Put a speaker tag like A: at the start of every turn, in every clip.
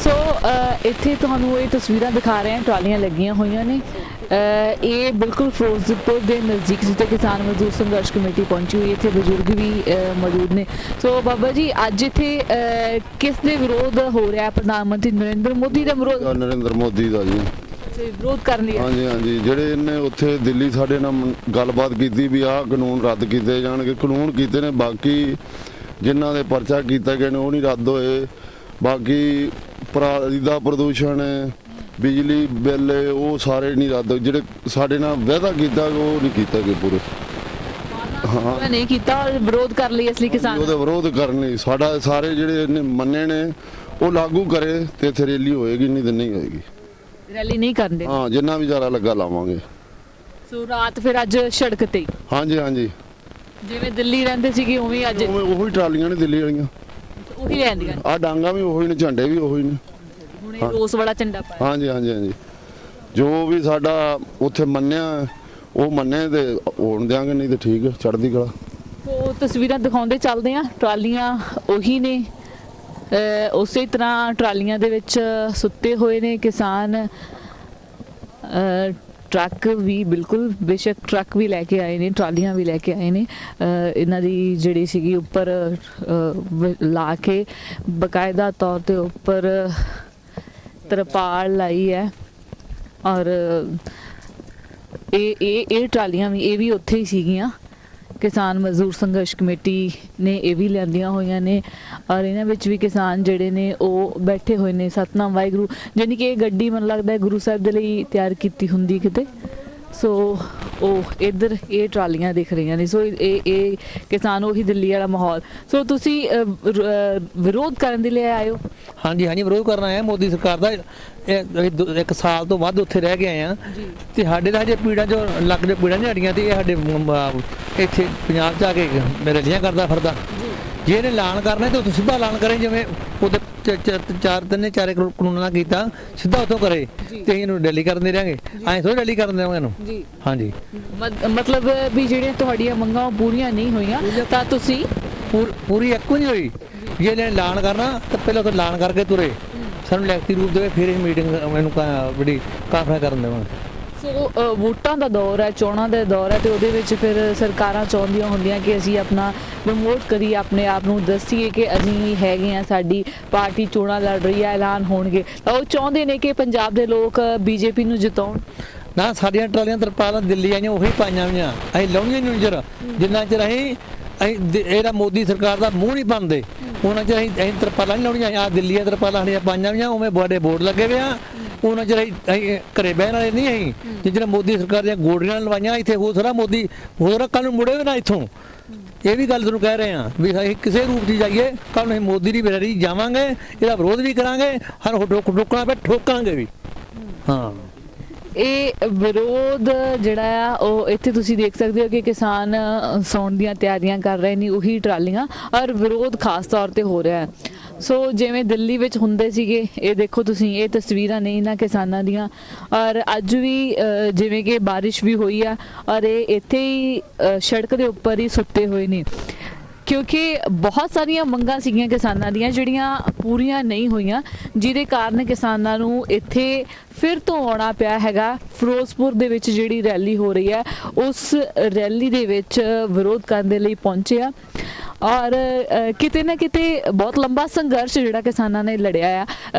A: ਸੋ ਇੱਥੇ ਤੁਹਾਨੂੰ ਇਹ ਤਸਵੀਰਾਂ ਦਿਖਾ ਰਹੇ ਹਾਂ, ਟਰਾਲੀਆਂ ਲੱਗੀਆਂ ਹੋਈਆਂ ਨੇ। ਇਹ ਬਿਲਕੁਲ ਫਿਰੋਜ਼ਪੁਰ ਦੇ ਨਜ਼ਦੀਕ ਜਿੱਥੇ ਕਿਸਾਨ ਮਜ਼ਦੂਰ ਸੰਘਰਸ਼ ਕਮੇਟੀ ਪਹੁੰਚੀ ਹੋਈ, ਇੱਥੇ ਬਜ਼ੁਰਗ ਵੀ ਮੌਜੂਦ ਨੇ। ਸੋ ਬਾਬਾ ਜੀ, ਅੱਜ ਇੱਥੇ ਕਿਸ ਦੇ ਵਿਰੋਧ ਹੋ ਰਿਹਾ? ਪ੍ਰਧਾਨ ਮੰਤਰੀ ਨਰਿੰਦਰ ਮੋਦੀ ਦਾ ਵਿਰੋਧ?
B: ਨਰਿੰਦਰ ਮੋਦੀ ਦਾ ਜੀ
A: ਵਿਰੋਧ ਕਰਨ ਲਈ?
B: ਹਾਂਜੀ ਹਾਂਜੀ, ਜਿਹੜੇ ਇਹਨੇ ਉੱਥੇ ਦਿੱਲੀ ਸਾਡੇ ਨਾਲ ਗੱਲਬਾਤ ਕੀਤੀ ਵੀ ਆਹ ਕਾਨੂੰਨ ਰੱਦ ਕੀਤੇ ਜਾਣਗੇ। ਕਾਨੂੰਨ ਕੀਤੇ ਨੇ, ਬਾਕੀ ਜਿਨ੍ਹਾਂ ਦੇ ਪਰਚਾ ਕੀਤਾ ਗਏ ਨੇ ਉਹ ਨਹੀਂ ਰੱਦ ਹੋਏ। ਬਾਕੀ ਪਰਾਲੀ ਦਾ ਪ੍ਰਦੂਸ਼ਣ, ਬਿਜਲੀ ਬਿੱਲ, ਉਹ ਸਾਰੇ ਨਹੀਂ ਰੱਦ। ਜਿਹੜੇ ਸਾਡੇ ਨਾਲ ਵਾਅਦਾ ਕੀਤਾ ਉਹ ਨਹੀਂ ਕੀਤਾ ਗਏ ਪੂਰੇ।
A: ਹਾਂ, ਨਹੀਂ ਕੀਤਾ ਔਰ ਵਿਰੋਧ ਕਰ ਲਈ। ਇਸ ਲਈ ਕਿਸਾਨ
B: ਉਹਦਾ ਵਿਰੋਧ ਕਰਨ ਲਈ ਸਾਡਾ ਸਾਰੇ ਜਿਹੜੇ ਇਹਨੇ ਮੰਨੇ ਨੇ ਉਹ ਲਾਗੂ ਕਰੇ ਤੇ ਇੱਥੇ ਰੈਲੀ ਹੋਏਗੀ, ਨਹੀਂ ਤਾਂ ਨਹੀਂ ਹੋਏਗੀ।
A: ਰੈਲੀ ਨਹੀਂ ਕਰਦੇ?
B: ਹਾਂ, ਜਿੰਨਾ ਵੀ ਜ਼ਿਆਦਾ ਲੱਗਾ ਲਾਵਾਂਗੇ।
A: ਸੋ ਰਾਤ ਫਿਰ ਅੱਜ ਸੜਕ ਤੇ?
B: ਹਾਂਜੀ ਹਾਂਜੀ,
A: ਜਿਵੇਂ ਦਿੱਲੀ ਰਹਿੰਦੇ ਸੀਗੇ ਉਵੇਂ ਅੱਜ
B: ਉਹੀ ਟਰਾਲੀਆਂ ਨੇ ਦਿੱਲੀ ਵਾਲੀਆਂ,
A: ਉਹੀ ਰਹਿੰਦੀਆਂ।
B: ਆਹ ਡਾਂਗਾ ਵੀ ਉਹੀ ਨੇ, ਝੰਡੇ ਵੀ ਉਹੀ ਨੇ।
A: ਹੁਣ ਇਹ ਰੋਸ ਵਾਲਾ ਝੰਡਾ ਪਾਇਆ?
B: ਹਾਂਜੀ ਹਾਂਜੀ ਹਾਂਜੀ, ਜੋ ਵੀ ਸਾਡਾ ਉੱਥੇ ਮੰਨਿਆ ਉਹ ਮੰਨੇ ਤੇ ਹੋਣ ਦਿਆਂਗੇ, ਨਹੀਂ ਤੇ ਠੀਕ ਹੈ, ਚੜ੍ਹਦੀ ਕਲਾ।
A: ਸੋ ਤਸਵੀਰਾਂ ਦਿਖਾਉਂਦੇ ਚੱਲਦੇ ਆ। ਟਰਾਲੀਆਂ ਉਹੀ ਨੇ, ਉਸੇ ਤਰ੍ਹਾਂ ਟਰਾਲੀਆਂ ਦੇ ਵਿੱਚ ਸੁੱਤੇ ਹੋਏ ਨੇ ਕਿਸਾਨ। ਟਰੱਕ ਵੀ ਬਿਲਕੁਲ, ਬੇਸ਼ੱਕ ਟਰੱਕ ਵੀ ਲੈ ਕੇ ਆਏ ਨੇ, ਟਰਾਲੀਆਂ ਵੀ ਲੈ ਕੇ ਆਏ ਨੇ। ਇਹਨਾਂ ਦੀ ਜਿਹੜੀ ਸੀਗੀ ਉੱਪਰ ਲਾ ਕੇ ਬਕਾਇਦਾ ਤੌਰ ਤੇ ਉੱਪਰ ਤਰਪਾਲ ਲਾਈ ਹੈ। ਔਰ ਇਹ ਟਰਾਲੀਆਂ ਵੀ ਇਹ ਵੀ ਉੱਥੇ ਹੀ ਸੀਗੀਆਂ। ਕਿਸਾਨ ਮਜ਼ਦੂਰ ਸੰਘਰਸ਼ ਕਮੇਟੀ ਨੇ ਇਹ ਵੀ ਲਿਆਂਦੀਆਂ ਹੋਈਆਂ ਨੇ ਔਰ ਇਹਨਾਂ ਵਿੱਚ ਵੀ ਕਿਸਾਨ ਜਿਹੜੇ ਨੇ ਉਹ ਬੈਠੇ ਹੋਏ ਨੇ। ਸਤਨਾਮ ਵਾਹਿਗੁਰੂ, ਜਾਣੀ ਕਿ ਇਹ ਗੱਡੀ ਮੈਨੂੰ ਲੱਗਦਾ ਗੁਰੂ ਸਾਹਿਬ ਦੇ ਲਈ ਤਿਆਰ ਕੀਤੀ ਹੁੰਦੀ ਕਿਤੇ। ਸੋ ਉਹ ਇੱਧਰ ਇਹ ਟਰਾਲੀਆਂ ਦਿਖ ਰਹੀਆਂ ਨੇ। ਸੋ ਇਹ ਕਿਸਾਨ ਉਹੀ ਦਿੱਲੀ ਵਾਲਾ ਮਾਹੌਲ। ਸੋ ਤੁਸੀਂ ਵਿਰੋਧ ਕਰਨ ਦੇ ਲਈ ਆਏ ਹੋ?
C: ਹਾਂਜੀ ਹਾਂਜੀ, ਵਿਰੋਧ ਕਰਨ ਆਏ ਆ ਮੋਦੀ ਸਰਕਾਰ ਦਾ। ਇੱਕ ਸਾਲ ਤੋਂ ਵੱਧ ਉੱਥੇ ਰਹਿ ਕੇ ਆਏ ਆ ਤੇ ਸਾਡੇ ਤਾਂ ਹਜੇ ਪੀੜਾਂ ਚੋਂ ਲੱਗ ਦੇ ਪੀੜਾਂ ਝਾੜੀਆਂ ਤੇ ਇਹ ਸਾਡੇ ਇੱਥੇ ਪੰਜਾਬ 'ਚ ਆ ਕੇ ਰੈਲੀਆਂ ਕਰਦਾ ਫਿਰਦਾ। ਜੇ ਇਹਨੇ ਐਲਾਨ ਕਰਨਾ ਤਾਂ ਉੱਥੇ ਸਿੱਧਾ ਐਲਾਨ ਕਰੇ, ਜਿਵੇਂ ਉਹਦੇ ਚਾਰੇ ਕਾਨੂੰਨਾਂ ਨਾਲ ਕੀਤਾ, ਸਿੱਧਾ ਉੱਥੋਂ ਕਰੇ ਤੇ ਇਹਨੂੰ ਰੈਲੀ ਕਰਨ ਦੇ ਰਹਾਂਗੇ। ਐਂ ਥੋੜੀ ਰੈਲੀ ਕਰਨ ਦੇਵਾਂਗੇ ਇਹਨੂੰ। ਹਾਂਜੀ,
A: ਮਤਲਬ ਵੀ ਜਿਹੜੀਆਂ ਤੁਹਾਡੀਆਂ ਮੰਗਾਂ ਪੂਰੀਆਂ ਨਹੀਂ ਹੋਈਆਂ ਤਾਂ ਤੁਸੀਂ
C: ਪੂਰੀ ਇੱਕੋ ਨਹੀਂ ਹੋਈ। ਜੇ ਇਹਨੇ ਐਲਾਨ ਕਰਨਾ ਤਾਂ ਪਹਿਲਾਂ ਤਾਂ ਐਲਾਨ ਕਰਕੇ ਤੁਰੇ, ਸਾਨੂੰ ਲਿਖਤੀ ਰੂਪ ਦੇਵੇ, ਫਿਰ ਇਹ ਮੀਟਿੰਗ ਮੈਨੂੰ ਬੜੀ ਕਾਫਲਾ ਕਰਨ ਦੇਵਾਂਗੇ।
A: ਸੋ ਵੋਟਾਂ ਦਾ ਦੌਰ ਹੈ, ਚੋਣਾਂ ਦਾ ਦੌਰ ਹੈ ਤੇ ਉਹਦੇ ਵਿੱਚ ਫਿਰ ਸਰਕਾਰਾਂ ਚਾਹੁੰਦੀਆਂ ਹੁੰਦੀਆਂ ਕਿ ਅਸੀਂ ਆਪਣਾ ਪ੍ਰਮੋਟ ਕਰੀਏ, ਆਪਣੇ ਆਪ ਨੂੰ ਦੱਸੀਏ ਕਿ ਅਸੀਂ ਹੈਗੇ ਆ, ਸਾਡੀ ਪਾਰਟੀ ਚੋਣਾਂ ਲੜ ਰਹੀ ਹੈ, ਐਲਾਨ ਹੋਣਗੇ। ਤਾਂ ਉਹ ਚਾਹੁੰਦੇ ਨੇ ਕਿ ਪੰਜਾਬ ਦੇ ਲੋਕ ਬੀਜੇਪੀ ਨੂੰ ਜਿਤਾਉਣ।
C: ਨਾ, ਸਾਡੀਆਂ ਟਰਾਲੀਆਂ ਤਰਪਾਲਾਂ ਦਿੱਲੀ ਆਈਆਂ ਉਹੀ ਪਾਈਆਂ ਹੋਈਆਂ, ਅਸੀਂ ਲਾਉਣੀਆਂ ਨਹੀਂ ਨਜ਼ਰ। ਜਿੰਨਾ ਚਿਰ ਅਸੀਂ ਇਹਦਾ ਮੋਦੀ ਸਰਕਾਰ ਦਾ ਮੂੰਹ ਨਹੀਂ ਬਣਦੇ ਉਹਨਾਂ ਚਿਰ ਅਸੀਂ ਤਰਪਾਲਾਂ ਨਹੀਂ ਲਾਉਣੀਆਂ। ਆਹ ਦਿੱਲੀ ਦੀਆਂ ਤਰਪਾਲਾਂ ਸਾਡੀਆਂ ਪਾਈਆਂ ਹੋਈਆਂ, ਉਵੇਂ ਬੜੇ ਬੋਰਡ ਲੱਗੇ ਹੋਏ ਆ। ਉਹਨਾਂ ਚਿਰ ਅਸੀਂ ਘਰੇ ਬਹਿਣ ਵਾਲੇ ਨਹੀਂ। ਅਸੀਂ ਜਿਹੜਾ ਮੋਦੀ ਸਰਕਾਰ ਦੀਆਂ ਗੋਡੀਆਂ ਲਵਾਈਆਂ ਇੱਥੇ, ਹੋ ਸਾਰਾ ਮੋਦੀ ਹੋਰ ਕੱਲ ਨੂੰ ਮੁੜੇ ਨਾ ਇੱਥੋਂ। ਇਹ ਵੀ ਗੱਲ ਤੁਹਾਨੂੰ ਕਹਿ ਰਹੇ ਹਾਂ ਵੀ ਅਸੀਂ ਕਿਸੇ ਰੂਪ 'ਚ ਜਾਈਏ, ਕੱਲ ਨੂੰ ਅਸੀਂ ਮੋਦੀ ਦੀ ਬੇੜੀ ਜਾਵਾਂਗੇ, ਇਹਦਾ ਵਿਰੋਧ ਵੀ ਕਰਾਂਗੇ, ਹਰ ਰੋਕਣਾ ਪਿਆ ਠੋਕਾਂਗੇ ਵੀ। ਹਾਂ, ਇਹ
A: ਵਿਰੋਧ ਜਿਹੜਾ ਆ ਉਹ ਇੱਥੇ ਤੁਸੀਂ ਦੇਖ ਸਕਦੇ ਹੋ ਕਿ ਕਿਸਾਨ ਸੌਣ ਦੀਆਂ ਤਿਆਰੀਆਂ ਕਰ ਰਹੇ ਨੇ, ਉਹੀ ਟਰਾਲੀਆਂ, ਔਰ ਵਿਰੋਧ ਖਾਸ ਤੌਰ ਤੇ ਹੋ ਰਿਹਾ ਹੈ। ਸੋ ਜਿਵੇਂ ਦਿੱਲੀ ਵਿੱਚ ਹੁੰਦੇ ਸੀਗੇ, ਇਹ ਦੇਖੋ ਤੁਸੀਂ, ਇਹ ਤਸਵੀਰਾਂ ਨੇ ਇਹਨਾਂ ਕਿਸਾਨਾਂ ਦੀਆਂ। ਔਰ ਅੱਜ ਵੀ ਜਿਵੇਂ ਕਿ ਬਾਰਿਸ਼ ਵੀ ਹੋਈ ਆ ਔਰ ਇਹ ਇੱਥੇ ਹੀ ਸੜਕ ਦੇ ਉੱਪਰ ਹੀ ਸੁੱਤੇ ਹੋਏ ਨੇ, ਕਿਉਂਕਿ ਬਹੁਤ ਸਾਰੀਆਂ ਮੰਗਾਂ ਸੀਗੀਆਂ ਕਿਸਾਨਾਂ ਦੀਆਂ ਜਿਹੜੀਆਂ ਪੂਰੀਆਂ ਨਹੀਂ ਹੋਈਆਂ, ਜਿਹਦੇ ਕਾਰਨ ਕਿਸਾਨਾਂ ਨੂੰ ਇੱਥੇ ਫਿਰ ਤੋਂ ਆਉਣਾ ਪਿਆ ਹੈਗਾ। ਫਿਰੋਜ਼ਪੁਰ ਦੇ ਵਿੱਚ ਜਿਹੜੀ ਰੈਲੀ ਹੋ ਰਹੀ ਹੈ, ਉਸ ਰੈਲੀ ਦੇ ਵਿੱਚ ਵਿਰੋਧ ਕਰਨ ਦੇ ਲਈ ਪਹੁੰਚੇ ਆ। ਔਰ ਕਿਤੇ ਨਾ ਕਿਤੇ ਬਹੁਤ ਲੰਬਾ ਸੰਘਰਸ਼ ਜਿਹੜਾ ਕਿਸਾਨਾਂ ਨੇ ਲੜਿਆ ਆ।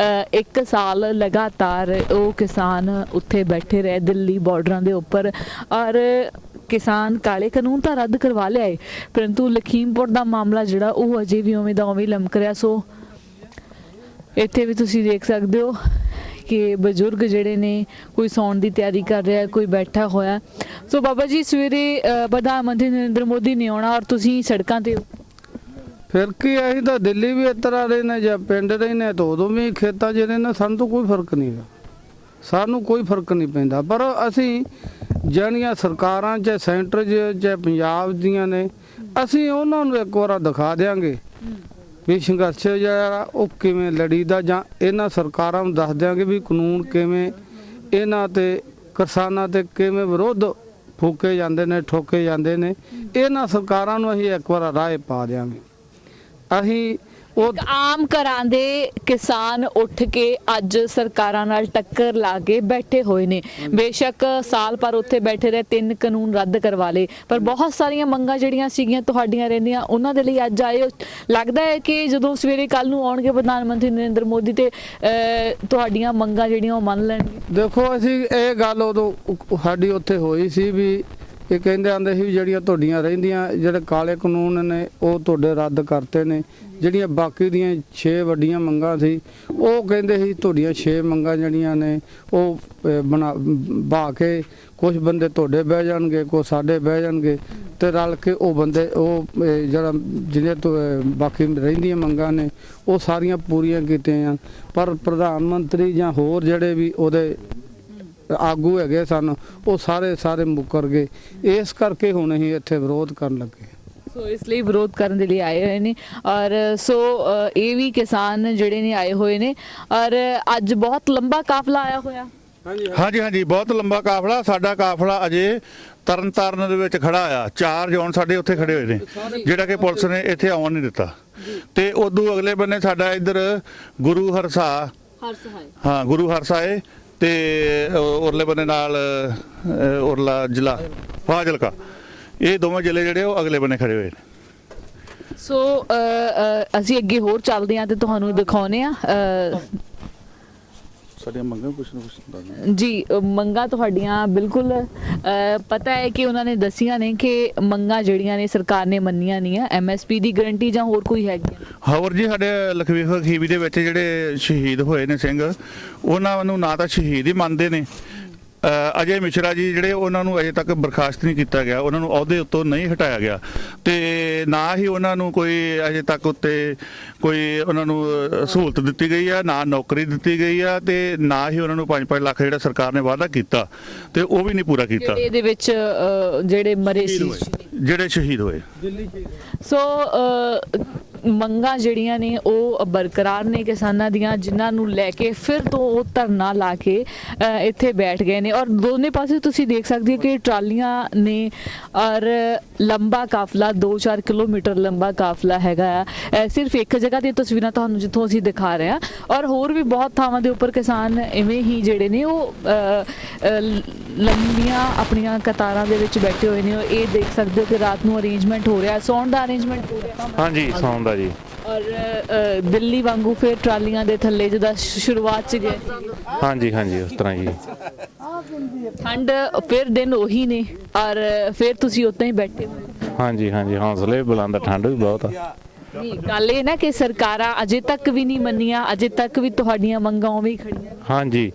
A: 1 ਸਾਲ ਲਗਾਤਾਰ ਉਹ ਕਿਸਾਨ ਉੱਥੇ ਬੈਠੇ ਰਹੇ ਦਿੱਲੀ ਬਾਰਡਰਾਂ ਦੇ ਉੱਪਰ। ਔਰ ਕਿਸਾਨ ਕਾਲੇ ਕਾਨੂੰਨ ਤਾਂ ਰੱਦ ਕਰਵਾ ਲਿਆ ਹੈ, ਪਰੰਤੂ ਲਖੀਮਪੁਰ ਦਾ ਮਾਮਲਾ ਜਿਹੜਾ ਉਹ ਅਜੇ ਵੀ ਉਵੇਂ ਦਾ ਉਵੇਂ ਲਮਕ ਰਿਹਾ। ਸੋ ਇੱਥੇ ਵੀ ਤੁਸੀਂ ਦੇਖ ਸਕਦੇ ਹੋ ਕਿ ਬਜ਼ੁਰਗ ਜਿਹੜੇ ਨੇ, ਕੋਈ ਸੌਣ ਦੀ ਤਿਆਰੀ ਕਰ ਰਿਹਾ, ਕੋਈ ਬੈਠਾ ਹੋਇਆ। ਸੋ ਬਾਬਾ ਜੀ, ਸਵੇਰੇ ਪ੍ਰਧਾਨ ਮੰਤਰੀ ਨਰਿੰਦਰ ਮੋਦੀ ਨੇ ਆਉਣਾ ਔਰ ਤੁਸੀਂ ਸੜਕਾਂ ਤੇ ਹੋ।
D: ਫਿਰ ਕੀ, ਅਸੀਂ ਤਾਂ ਦਿੱਲੀ ਵੀ ਇਸ ਤਰ੍ਹਾਂ ਰਹੇ ਨੇ ਜਾਂ ਪਿੰਡ ਰਹੇ ਨੇ, ਤਾਂ ਉਦੋਂ ਵੀ ਖੇਤਾਂ 'ਚ ਰਹੇ ਨੇ, ਸਾਨੂੰ ਤਾਂ ਕੋਈ ਫਰਕ ਨਹੀਂ ਗਾ, ਸਾਨੂੰ ਕੋਈ ਫਰਕ ਨਹੀਂ ਪੈਂਦਾ। ਪਰ ਅਸੀਂ ਜਿਹੜੀਆਂ ਸਰਕਾਰਾਂ ਚਾਹੇ ਸੈਂਟਰ 'ਚ ਚਾਹੇ ਪੰਜਾਬ ਦੀਆਂ ਨੇ, ਅਸੀਂ ਉਹਨਾਂ ਨੂੰ ਇੱਕ ਵਾਰ ਦਿਖਾ ਦਿਆਂਗੇ ਵੀ ਸੰਘਰਸ਼ ਜਿਹੜਾ ਉਹ ਕਿਵੇਂ ਲੜੀਦਾ, ਜਾਂ ਇਹਨਾਂ ਸਰਕਾਰਾਂ ਨੂੰ ਦੱਸ ਦਿਆਂਗੇ ਵੀ ਕਾਨੂੰਨ ਕਿਵੇਂ ਇਹਨਾਂ 'ਤੇ ਕਿਸਾਨਾਂ 'ਤੇ ਕਿਵੇਂ ਵਿਰੋਧ ਫੂਕੇ ਜਾਂਦੇ ਨੇ, ਠੋਕੇ ਜਾਂਦੇ ਨੇ। ਇਹਨਾਂ ਸਰਕਾਰਾਂ ਨੂੰ ਅਸੀਂ ਇੱਕ ਵਾਰ ਰਾਹ ਪਾ ਦਿਆਂਗੇ। ਅਸੀਂ ਉਹ
A: ਇੱਕ ਆਮ ਘਰਾਂ ਦੇ ਕਿਸਾਨ ਉੱਠ ਕੇ ਅੱਜ ਸਰਕਾਰਾਂ ਨਾਲ ਟੱਕਰ ਲਾ ਕੇ ਬੈਠੇ ਹੋਏ ਨੇ। ਬੇਸ਼ੱਕ ਸਾਲ ਪਰ ਉੱਥੇ ਬੈਠੇ ਰਹੇ, 3 ਕਾਨੂੰਨ ਰੱਦ ਕਰਵਾ ਲਏ, ਪਰ ਬਹੁਤ ਸਾਰੀਆਂ ਮੰਗਾਂ ਜਿਹੜੀਆਂ ਸੀਗੀਆਂ ਤੁਹਾਡੀਆਂ ਰਹਿੰਦੀਆਂ, ਉਹਨਾਂ ਦੇ ਲਈ ਅੱਜ ਆਏ ਹੋ। ਲੱਗਦਾ ਹੈ ਕਿ ਜਦੋਂ ਸਵੇਰੇ ਕੱਲ ਨੂੰ ਆਉਣਗੇ ਪ੍ਰਧਾਨ ਮੰਤਰੀ ਨਰਿੰਦਰ ਮੋਦੀ ਤੇ ਤੁਹਾਡੀਆਂ ਮੰਗਾਂ ਜਿਹੜੀਆਂ ਉਹ ਮੰਨ ਲੈਣਗੇ।
D: ਦੇਖੋ ਅਸੀਂ ਇਹ ਗੱਲ ਉਦੋਂ ਸਾਡੀ ਉੱਥੇ ਹੋਈ ਸੀ ਵੀ ਇਹ ਕਹਿੰਦੇ ਆਂਦੇ ਸੀ ਵੀ ਜਿਹੜੀਆਂ ਤੁਹਾਡੀਆਂ ਰਹਿੰਦੀਆਂ ਜਿਹੜੇ ਕਾਲੇ ਕਾਨੂੰਨ ਨੇ ਉਹ ਤੁਹਾਡੇ ਰੱਦ ਕਰਤੇ ਨੇ, ਜਿਹੜੀਆਂ ਬਾਕੀ ਦੀਆਂ 6 ਵੱਡੀਆਂ ਮੰਗਾਂ ਸੀ ਉਹ ਕਹਿੰਦੇ ਸੀ ਤੁਹਾਡੀਆਂ 6 ਮੰਗਾਂ ਜਿਹੜੀਆਂ ਨੇ ਉਹ ਬਾ ਕੇ ਕੁਝ ਬੰਦੇ ਤੁਹਾਡੇ ਬਹਿ ਜਾਣਗੇ, ਕੁਝ ਸਾਡੇ ਬਹਿ ਜਾਣਗੇ ਤੇ ਰਲ ਕੇ ਉਹ ਬੰਦੇ ਉਹ ਜਿਹੜਾ ਜਿਹਨੇ ਤੋਂ ਬਾਕੀ ਰਹਿੰਦੀਆਂ ਮੰਗਾਂ ਨੇ ਉਹ ਸਾਰੀਆਂ ਪੂਰੀਆਂ ਕੀਤੀਆਂ। ਪਰ ਪ੍ਰਧਾਨ ਮੰਤਰੀ ਜਾਂ ਹੋਰ ਜਿਹੜੇ ਵੀ ਉਹਦੇ ਆਗੂ ਹੈਗੇ ਸਨ ਉਹ ਸਾਰੇ ਮੁੱਕਰ ਗਏ। ਇਸ ਕਰਕੇ ਹੁਣ ਅਸੀਂ ਇੱਥੇ ਵਿਰੋਧ ਕਰਨ ਲੱਗੇ।
A: ਸੋ ਇਸ ਲਈ ਵਿਰੋਧ ਕਰਨ ਦੇ ਲਈ ਆਏ ਹੋਏ ਨੇ ਔਰ ਸੋ ਇਹ ਵੀ ਕਿਸਾਨ ਜਿਹੜੇ ਨੇ ਆਏ ਹੋਏ ਨੇ ਔਰ ਅੱਜ ਬਹੁਤ ਲੰਬਾ ਕਾਫਲਾ ਆਇਆ ਹੋਇਆ।
E: ਹਾਂਜੀ ਬਹੁਤ ਲੰਬਾ ਕਾਫਲਾ। ਸਾਡਾ ਕਾਫਲਾ ਅਜੇ ਤਰਨਤਾਰਨ ਦੇ ਵਿੱਚ ਖੜਾ ਆ। 4 ਜੌਨ ਸਾਡੇ ਉੱਥੇ ਖੜੇ ਹੋਏ ਨੇ ਜਿਹੜਾ ਕਿ ਪੁਲਿਸ ਨੇ ਇੱਥੇ ਆਉਣ ਨਹੀਂ ਦਿੱਤਾ। ਤੇ ਉਦੋਂ ਅਗਲੇ ਬੰਨੇ ਸਾਡਾ ਇੱਧਰ ਗੁਰੂ ਹਰਸਾਏ ਤੇ ਉਰਲੇ ਬੰਨੇ ਨਾਲ ਉਰਲਾ ਜ਼ਿਲ੍ਹਾ ਫਾਜ਼ਿਲਕਾ, ਇਹ ਦੋਵੇਂ ਜ਼ਿਲ੍ਹੇ ਜਿਹੜੇ ਉਹ ਅਗਲੇ ਬੰਨੇ ਖੜੇ ਹੋਏ ਨੇ।
A: ਸੋ ਅਸੀਂ ਅੱਗੇ ਹੋਰ ਚੱਲਦੇ ਹਾਂ ਤੇ ਤੁਹਾਨੂੰ ਦਿਖਾਉਨੇ ਆ
E: ਸਾਡੀਆਂ ਮੰਗਾਂ ਕੁਛ ਨਾ ਕੁਛ
A: ਜੀ। ਮੰਗਾਂ ਤੁਹਾਡੀਆਂ ਬਿਲਕੁਲ ਪਤਾ ਹੈ ਕਿ ਉਹਨਾਂ ਨੇ ਦੱਸੀਆਂ ਨੇ ਕਿ ਮੰਗਾਂ ਜਿਹੜੀਆਂ ਨੇ ਸਰਕਾਰ ਨੇ ਮੰਨੀਆਂ ਨਹੀਂ ਆ। MSP ਦੀ ਗਰੰਟੀ ਜਾਂ ਹੋਰ ਕੋਈ ਹੈਗੀ?
E: ਹੋਰ ਜੀ ਸਾਡੇ ਲਖਵੀਰ ਖੀਵੀ ਦੇ ਵਿੱਚ ਜਿਹੜੇ ਸ਼ਹੀਦ ਹੋਏ ਨੇ ਸਿੰਘ, ਉਹਨਾਂ ਨੂੰ ਨਾ ਤਾਂ ਸ਼ਹੀਦ ਹੀ ਮੰਨਦੇ ਨੇ। ਅਜੇ ਮਿਸ਼ਰਾ ਜੀ ਜਿਹੜੇ ਉਹਨਾਂ ਨੂੰ ਅਜੇ ਤੱਕ ਬਰਖਾਸਤ ਨਹੀਂ ਕੀਤਾ ਗਿਆ, ਉਹਨਾਂ ਨੂੰ ਅਹੁਦੇ ਉੱਤੋਂ ਨਹੀਂ ਹਟਾਇਆ ਗਿਆ ਤੇ ਨਾ ਹੀ ਉਹਨਾਂ ਨੂੰ ਕੋਈ ਅਜੇ ਤੱਕ ਉੱਤੇ ਕੋਈ ਉਹਨਾਂ ਨੂੰ ਸਹੂਲਤ ਦਿੱਤੀ ਗਈ ਆ, ਨਾ ਨੌਕਰੀ ਦਿੱਤੀ ਗਈ ਆ ਤੇ ਨਾ ਹੀ ਉਹਨਾਂ ਨੂੰ 5-5 ਲੱਖ ਜਿਹੜਾ ਸਰਕਾਰ ਨੇ ਵਾਅਦਾ ਕੀਤਾ ਤੇ ਉਹ ਵੀ ਨਹੀਂ ਪੂਰਾ ਕੀਤਾ।
A: ਇਹਦੇ ਵਿੱਚ ਜਿਹੜੇ ਮਰੇ ਸੀ,
E: ਜਿਹੜੇ ਸ਼ਹੀਦ ਹੋਏ।
A: ਸੋ ਮੰਗਾਂ ਜਿਹੜੀਆਂ ਨੇ ਉਹ ਬਰਕਰਾਰ ਨੇ ਕਿਸਾਨਾਂ ਦੀਆਂ, ਜਿਨ੍ਹਾਂ ਨੂੰ ਲੈ ਕੇ ਫਿਰ ਤੋਂ ਉਹ ਧਰਨਾ ਲਾ ਕੇ ਇੱਥੇ ਬੈਠ ਗਏ ਨੇ ਔਰ ਦੋਨੇ ਪਾਸੇ ਤੁਸੀਂ ਦੇਖ ਸਕਦੇ ਹੋ ਕਿ ਟਰਾਲੀਆਂ ਨੇ ਔਰ ਲੰਬਾ ਕਾਫਲਾ 2-4 ਕਿਲੋਮੀਟਰ ਲੰਬਾ ਕਾਫਲਾ ਹੈਗਾ ਆ। ਸਿਰਫ ਇੱਕ ਜਗ੍ਹਾ ਦੀਆਂ ਤਸਵੀਰਾਂ ਤੁਹਾਨੂੰ ਜਿੱਥੋਂ ਅਸੀਂ ਦਿਖਾ ਰਹੇ ਹਾਂ ਔਰ ਹੋਰ ਵੀ ਬਹੁਤ ਥਾਵਾਂ ਦੇ ਉੱਪਰ ਕਿਸਾਨ ਇਵੇਂ ਹੀ ਜਿਹੜੇ ਨੇ ਉਹ ਲੰਬੀਆਂ ਆਪਣੀਆਂ ਕਤਾਰਾਂ ਦੇ ਵਿੱਚ ਬੈਠੇ ਹੋਏ ਨੇ। ਇਹ ਦੇਖ ਸਕਦੇ ਹੋ ਕਿ ਰਾਤ ਨੂੰ ਅਰੇਂਜਮੈਂਟ ਹੋ ਰਿਹਾ, ਸੌਣ ਦਾ ਅਰੇਂਜਮੈਂਟ ਹੋ ਰਿਹਾ।
E: ਹਾਂਜੀ ਸੌਣ ਦਾ ਜੀ।
A: ਔਰ ਦਿੱਲੀ ਵਾਂਗੂ ਫਿਰ ਟਰਾਲੀਆਂ ਦੇ ਥੱਲੇ ਜਿਹਦਾ ਸ਼ੁਰੂਆਤ ਚ ਗਏ।
E: ਹਾਂਜੀ ਉਸ ਤਰ੍ਹਾਂ ਜੀ।
A: ਠੰਡ ਫਿਰ ਦਿਨ ਉਹੀ ਨੇ ਔਰ ਫਿਰ ਤੁਸੀਂ ਉੱਤੇ ਹੀ ਬੈਠੇ ਹੋ।
E: ਹਾਂਜੀ ਹੌਸਲੇ ਬੁਲੰਦ, ਠੰਡ ਵੀ ਬਹੁਤ ਆ।
A: ਨਹੀਂ, ਗੱਲ ਇਹ ਨਾ ਕਿ ਸਰਕਾਰਾਂ ਅਜੇ ਤੱਕ ਵੀ ਨਹੀਂ ਮੰਨੀਆਂ, ਅਜੇ ਤੱਕ ਵੀ ਤੁਹਾਡੀਆਂ ਮੰਗਾਂ ਉਵੇਂ ਹੀ ਖੜੀਆਂ।
F: ਹਾਂਜੀ,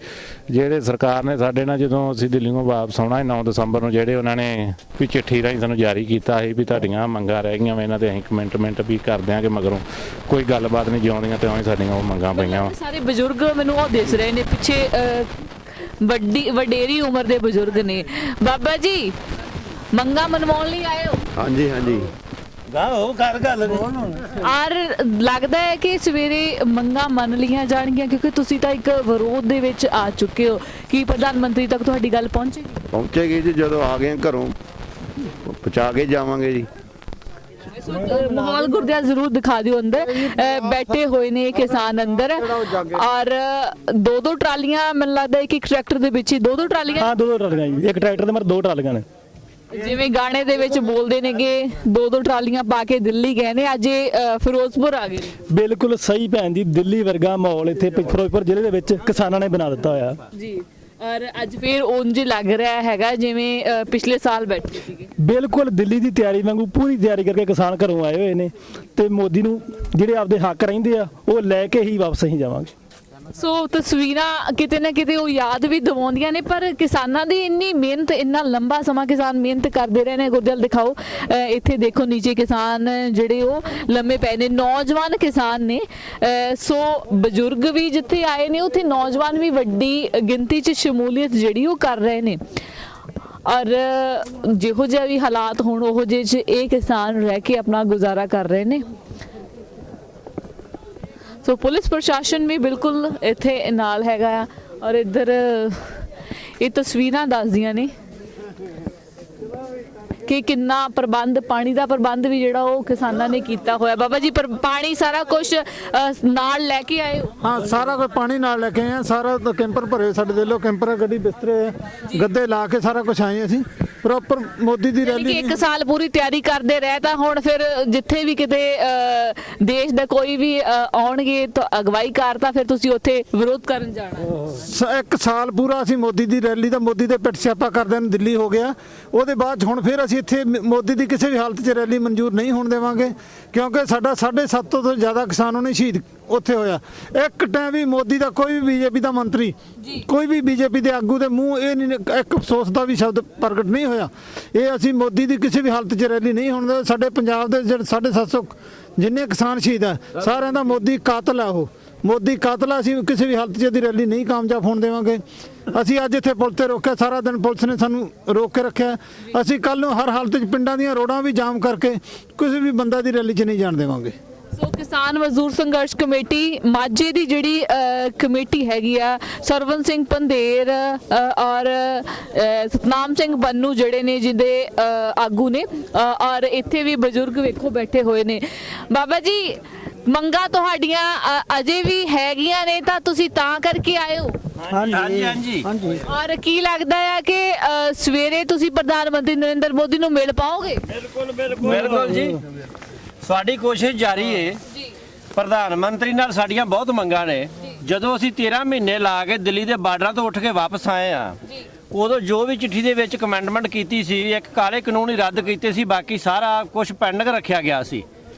F: ਜਿਹੜੇ ਸਰਕਾਰ ਨੇ ਸਾਡੇ ਨਾਲ ਜਦੋਂ ਅਸੀਂ ਦਿੱਲੀੋਂ ਵਾਪਸ ਆਉਣਾ 9 ਦਸੰਬਰ ਨੂੰ, ਜਿਹੜੇ ਉਹਨਾਂ ਨੇ ਵੀ ਚਿੱਠੀ ਰਾਹੀਂ ਸਾਨੂੰ ਜਾਰੀ ਕੀਤਾ ਸੀ ਵੀ ਤੁਹਾਡੀਆਂ ਮੰਗਾਂ ਰਹਿ ਗਈਆਂ ਵਾ, ਇਹਨਾਂ ਦੇ ਅਸੀਂ ਕਮੈਂਟਮੈਂਟ ਵੀ ਕਰ ਦਿਆਂਗੇ, ਮਗਰੋਂ ਕੋਈ ਗੱਲਬਾਤ ਨਹੀਂ ਜਿਉਂਦੀਆਂ ਤੇ ਉਵੇਂ ਸਾਡੀਆਂ ਉਹ ਮੰਗਾਂ ਪਈਆਂ ਵਾ।
A: ਸਾਰੇ ਬਜ਼ੁਰਗ ਮੈਨੂੰ ਉਹ ਦਿਸ ਰਹੇ ਨੇ ਪਿੱਛੇ, ਵਡੇਰੀ ਉਮਰ ਦੇ ਬਜ਼ੁਰਗ ਨੇ। ਬਾਬਾ ਜੀ ਮੰਗਾਂ ਮਨਵਾਉਣ ਲਈ ਆਏ ਹੋ?
B: ਹਾਂਜੀ
A: ਔਰ ਲੱਗਦਾ ਹੈ ਕਿ ਸਵੇਰੇ ਮੰਗਾਂ ਮੰਨ ਲਈਆਂ ਜਾਣਗੀਆਂ ਕਿਉਂਕਿ ਤੁਸੀਂ ਤਾਂ ਇੱਕ ਵਿਰੋਧ ਦੇ ਵਿੱਚ ਆ ਚੁੱਕੇ ਹੋ। ਕੀ ਪ੍ਰਧਾਨ ਮੰਤਰੀ ਤੱਕ ਤੁਹਾਡੀ ਗੱਲ
B: ਪਹੁੰਚੇਗੀ ਜੀ, ਜਦੋਂ ਆ ਗਏ ਘਰੋਂ ਪਹੁੰਚਾ ਕੇ ਜਾਵਾਂਗੇ ਜੀ।
A: ਮਾਹੌਲ ਗੁਰਦਿਆਲ ਜ਼ਰੂਰ ਦਿਖਾ ਦਿਓ। ਅੰਦਰ ਬੈਠੇ ਹੋਏ ਨੇ ਕਿਸਾਨ ਅੰਦਰ ਔਰ 2-2 ਟਰਾਲੀਆਂ, ਮੈਨੂੰ ਲੱਗਦਾ ਇੱਕ ਟਰੈਕਟਰ ਦੇ ਵਿੱਚ ਹੀ 2-2 ਟਰਾਲੀਆਂ।
C: ਹਾਂ 2 ਟਰਾਲੀਆਂ ਜੀ, ਇੱਕ ਟਰੈਕਟਰ ਦੇ ਮਰ 2 ਟਰਾਲੀਆਂ ਨੇ।
A: ਜਿਵੇਂ ਗਾਣੇ ਦੇ ਵਿੱਚ ਬੋਲਦੇ ਨੇਗੇ 2-2 ਟਰਾਲੀਆਂ ਪਾ ਕੇ ਦਿੱਲੀ ਗਏ ਨੇ, ਅੱਜ ਫਿਰੋਜ਼ਪੁਰ ਆ ਗਏ।
C: ਬਿਲਕੁਲ ਸਹੀ ਭੈਣ ਜੀ, ਦਿੱਲੀ ਵਰਗਾ ਮਾਹੌਲ ਇੱਥੇ ਫਿਰੋਜ਼ਪੁਰ ਜ਼ਿਲ੍ਹੇ ਦੇ ਵਿੱਚ ਕਿਸਾਨਾਂ ਨੇ ਬਣਾ ਦਿੱਤਾ ਹੋਇਆ
A: ਜੀ। ਔਰ ਅੱਜ ਫਿਰ ਉਂਝ ਲੱਗ ਰਿਹਾ ਹੈਗਾ ਜਿਵੇਂ ਪਿਛਲੇ ਸਾਲ ਬੈਠੇ ਸੀਗੇ।
C: ਬਿਲਕੁਲ ਦਿੱਲੀ ਦੀ ਤਿਆਰੀ ਵਾਂਗੂ ਪੂਰੀ ਤਿਆਰੀ ਕਰਕੇ ਕਿਸਾਨ ਘਰੋਂ ਆਏ ਹੋਏ ਨੇ ਤੇ ਮੋਦੀ ਨੂੰ ਜਿਹੜੇ ਆਪਦੇ ਹੱਕ ਰਹਿੰਦੇ ਆ ਉਹ ਲੈ ਕੇ ਹੀ ਵਾਪਸ ਅਸੀਂ ਜਾਵਾਂਗੇ।
A: ਸੋ ਤਸਵੀਰਾਂ ਕਿਤੇ ਨਾ ਕਿਤੇ ਉਹ ਯਾਦ ਵੀ ਦਿਵਾਉਂਦੀਆਂ ਨੇ, ਪਰ ਕਿਸਾਨਾਂ ਦੀ ਇੰਨੀ ਮਿਹਨਤ, ਇੰਨਾ ਲੰਬਾ ਸਮਾਂ ਕਿਸਾਨ ਮਿਹਨਤ ਕਰਦੇ ਰਹੇ ਨੇ। ਗੁਰਦਿਆਲ ਦਿਖਾਓ, ਇੱਥੇ ਦੇਖੋ ਨੀਚੇ ਕਿਸਾਨ ਜਿਹੜੇ ਉਹ ਲੰਮੇ ਪਏ ਨੇ, ਨੌਜਵਾਨ ਕਿਸਾਨ ਨੇ। ਸੋ ਬਜ਼ੁਰਗ ਵੀ ਜਿੱਥੇ ਆਏ ਨੇ ਉੱਥੇ ਨੌਜਵਾਨ ਵੀ ਵੱਡੀ ਗਿਣਤੀ 'ਚ ਸ਼ਮੂਲੀਅਤ ਜਿਹੜੀ ਉਹ ਕਰ ਰਹੇ ਨੇ ਔਰ ਜਿਹੋ ਜਿਹੇ ਵੀ ਹਾਲਾਤ ਹੋਣ ਉਹੋ ਜਿਹੇ 'ਚ ਇਹ ਕਿਸਾਨ ਰਹਿ ਕੇ ਆਪਣਾ ਗੁਜ਼ਾਰਾ ਕਰ ਰਹੇ ਨੇ। ਸੋ ਪੁਲਿਸ ਪ੍ਰਸ਼ਾਸਨ ਵੀ ਬਿਲਕੁਲ ਇੱਥੇ ਨਾਲ ਹੈਗਾ ਆ ਔਰ ਇੱਧਰ ਇਹ ਤਸਵੀਰਾਂ ਦੱਸਦੀਆਂ ਨੇ ਕਿ ਕਿੰਨਾ ਪ੍ਰਬੰਧ, ਪਾਣੀ ਦਾ ਪ੍ਰਬੰਧ ਵੀ ਜਿਹੜਾ ਉਹ ਕਿਸਾਨਾਂ ਨੇ ਕੀਤਾ ਹੋਇਆ। ਬਾਬਾ ਜੀ, ਪਰ ਪਾਣੀ ਸਾਰਾ ਕੁਝ ਨਾਲ ਲੈ ਕੇ ਆਏ ਹੋ?
G: ਹਾਂ, ਸਾਰਾ ਕੁਝ ਪਾਣੀ ਨਾਲ ਲੈ ਕੇ ਆਏ ਆ। ਸਾਰਾ ਕੈਂਪਰ ਭਰੇ ਸਾਡੇ ਦੇ ਲੋ, ਕੈਂਪਰ ਗੱਡੀ ਬਿਸਤਰੇ ਗੱਦੇ ਲਾ ਕੇ ਸਾਰਾ ਕੁਝ ਆਏ ਅਸੀਂ। ਪ੍ਰੋਪਰ ਮੋਦੀ ਦੀ
A: ਯਾਨੀ ਕਿ
G: ਰੈਲੀ
A: 1 ਸਾਲ ਪੂਰੀ ਤਿਆਰੀ ਕਰਦੇ ਰਹੇ ਤਾਂ ਹੁਣ ਫਿਰ ਜਿੱਥੇ ਵੀ ਕਿਤੇ ਦੇਸ਼ ਦਾ ਕੋਈ ਵੀ ਆਉਣਗੇ ਤਾਂ ਅਗਵਾਈ ਕਰਤਾ, ਫਿਰ ਤੁਸੀਂ ਉੱਥੇ ਵਿਰੋਧ ਕਰਨ ਜਾਣਾ?
G: 1 ਸਾਲ ਪੂਰਾ ਅਸੀਂ ਮੋਦੀ ਦੀ ਰੈਲੀ ਦਾ, ਮੋਦੀ ਦੇ ਪਿੱਟ ਸਿਆਪਾ ਕਰਦੇ ਨੂੰ ਦਿੱਲੀ ਹੋ ਗਿਆ। ਉਹਦੇ ਬਾਅਦ ਹੁਣ ਫਿਰ ਅਸੀਂ ਇੱਥੇ ਮੋਦੀ ਦੀ ਕਿਸੇ ਵੀ ਹਾਲਤ 'ਚ ਰੈਲੀ ਮਨਜ਼ੂਰ ਨਹੀਂ ਹੋਣ ਦੇਵਾਂਗੇ, ਕਿਉਂਕਿ ਸਾਡਾ 750 ਤੋਂ ਜ਼ਿਆਦਾ ਕਿਸਾਨ ਉਹਨੇ ਸ਼ਹੀਦ ਉੱਥੇ ਹੋਇਆ। ਇੱਕ ਟਾਈਮ ਵੀ ਮੋਦੀ ਦਾ ਕੋਈ ਵੀ ਬੀਜੇਪੀ ਦਾ ਮੰਤਰੀ, ਕੋਈ ਵੀ ਬੀਜੇਪੀ ਦੇ ਆਗੂ ਦੇ ਮੂੰਹ ਇਹ ਨਹੀਂ, ਇੱਕ ਅਫਸੋਸ ਦਾ ਵੀ ਸ਼ਬਦ ਪ੍ਰਗਟ ਨਹੀਂ ਹੋਇਆ। ਇਹ ਅਸੀਂ ਮੋਦੀ ਦੀ ਕਿਸੇ ਵੀ ਹਾਲਤ 'ਚ ਰੈਲੀ ਨਹੀਂ ਹੋਣ ਦੇ। ਸਾਡੇ ਪੰਜਾਬ ਦੇ ਜਿਹੜੇ 750 ਜਿੰਨੇ ਕਿਸਾਨ ਸ਼ਹੀਦ ਆ, ਸਾਰਿਆਂ ਦਾ ਮੋਦੀ ਕਾਤਲ ਆ। ਉਹ ਮੋਦੀ ਕਾਤਲ ਆ। ਅਸੀਂ ਕਿਸੇ ਵੀ ਹਾਲਤ 'ਚ ਇਹਦੀ ਰੈਲੀ ਨਹੀਂ ਕਾਮਯਾਬ ਹੋਣ ਦੇਵਾਂਗੇ। ਅਸੀਂ ਅੱਜ ਇੱਥੇ ਪੁਲ ਤੇ ਰੋਕਿਆ, ਸਾਰਾ ਦਿਨ ਪੁਲਿਸ ਨੇ ਸਾਨੂੰ ਰੋਕ ਕੇ ਰੱਖਿਆ। ਅਸੀਂ ਕੱਲ ਨੂੰ ਹਰ ਹਾਲਤ 'ਚ ਪਿੰਡਾਂ ਦੀਆਂ ਰੋਡਾਂ ਵੀ ਜਾਮ ਕਰਕੇ ਕਿਸੇ ਵੀ ਬੰਦਾ ਦੀ ਰੈਲੀ 'ਚ ਨਹੀਂ ਜਾਣ ਦੇਵਾਂਗੇ।
A: ਸੋ ਕਿਸਾਨ ਮਜ਼ਦੂਰ ਸੰਘਰਸ਼ ਕਮੇਟੀ ਮਾਝੇ ਦੀ ਜਿਹੜੀ ਕਮੇਟੀ ਹੈਗੀ ਆ, ਸਰਵਨ ਸਿੰਘ ਪੰਧੇਰ ਔਰ ਸਤਨਾਮ ਸਿੰਘ ਬੰਨੂ ਜਿਹੜੇ ਨੇ ਜਿਹਦੇ ਆਗੂ ਨੇ, ਔਰ ਇੱਥੇ ਵੀ ਬਜ਼ੁਰਗ ਵੇਖੋ ਬੈਠੇ ਹੋਏ ਨੇ। ਬਾਬਾ ਜੀ, ਮੰਗਾਂ ਤੁਹਾਡੀਆਂ ਅਜੇ ਵੀ ਹੈਗੀਆਂ ਨੇ ਤਾਂ ਤੁਸੀਂ ਤਾਂ ਕਰਕੇ ਆਏ ਹੋ?
C: ਹਾਂਜੀ।
A: ਔਰ ਕੀ ਲੱਗਦਾ ਹੈ ਕਿ ਸਵੇਰੇ ਤੁਸੀਂ ਪ੍ਰਧਾਨ ਮੰਤਰੀ ਨਰਿੰਦਰ ਮੋਦੀ ਨੂੰ ਮਿਲ ਪਾਓਗੇ?
H: ਬਿਲਕੁਲ ਜੀ, ਸਾਡੀ ਕੋਸ਼ਿਸ਼ ਜਾਰੀ ਹੈ। ਪ੍ਰਧਾਨ ਮੰਤਰੀ ਨਾਲ ਸਾਡੀਆਂ ਬਹੁਤ ਮੰਗਾਂ ਨੇ। ਜਦੋਂ ਅਸੀਂ 13 ਮਹੀਨੇ ਲਾ ਕੇ ਦਿੱਲੀ ਦੇ ਬਾਰਡਰਾਂ ਤੋਂ ਉੱਠ ਕੇ ਵਾਪਸ ਆਏ ਆ, ਉਦੋਂ ਜੋ ਵੀ ਚਿੱਠੀ ਦੇ ਵਿੱਚ ਕਮੈਂਡਮੈਂਟ ਕੀਤੀ ਸੀ, ਇੱਕ ਕਾਲੇ ਕਾਨੂੰਨ ਹੀ ਰੱਦ ਕੀਤੇ ਸੀ, ਬਾਕੀ ਸਾਰਾ ਕੁਝ ਪੈਂਡਿੰਗ ਰੱਖਿਆ ਗਿਆ ਸੀ।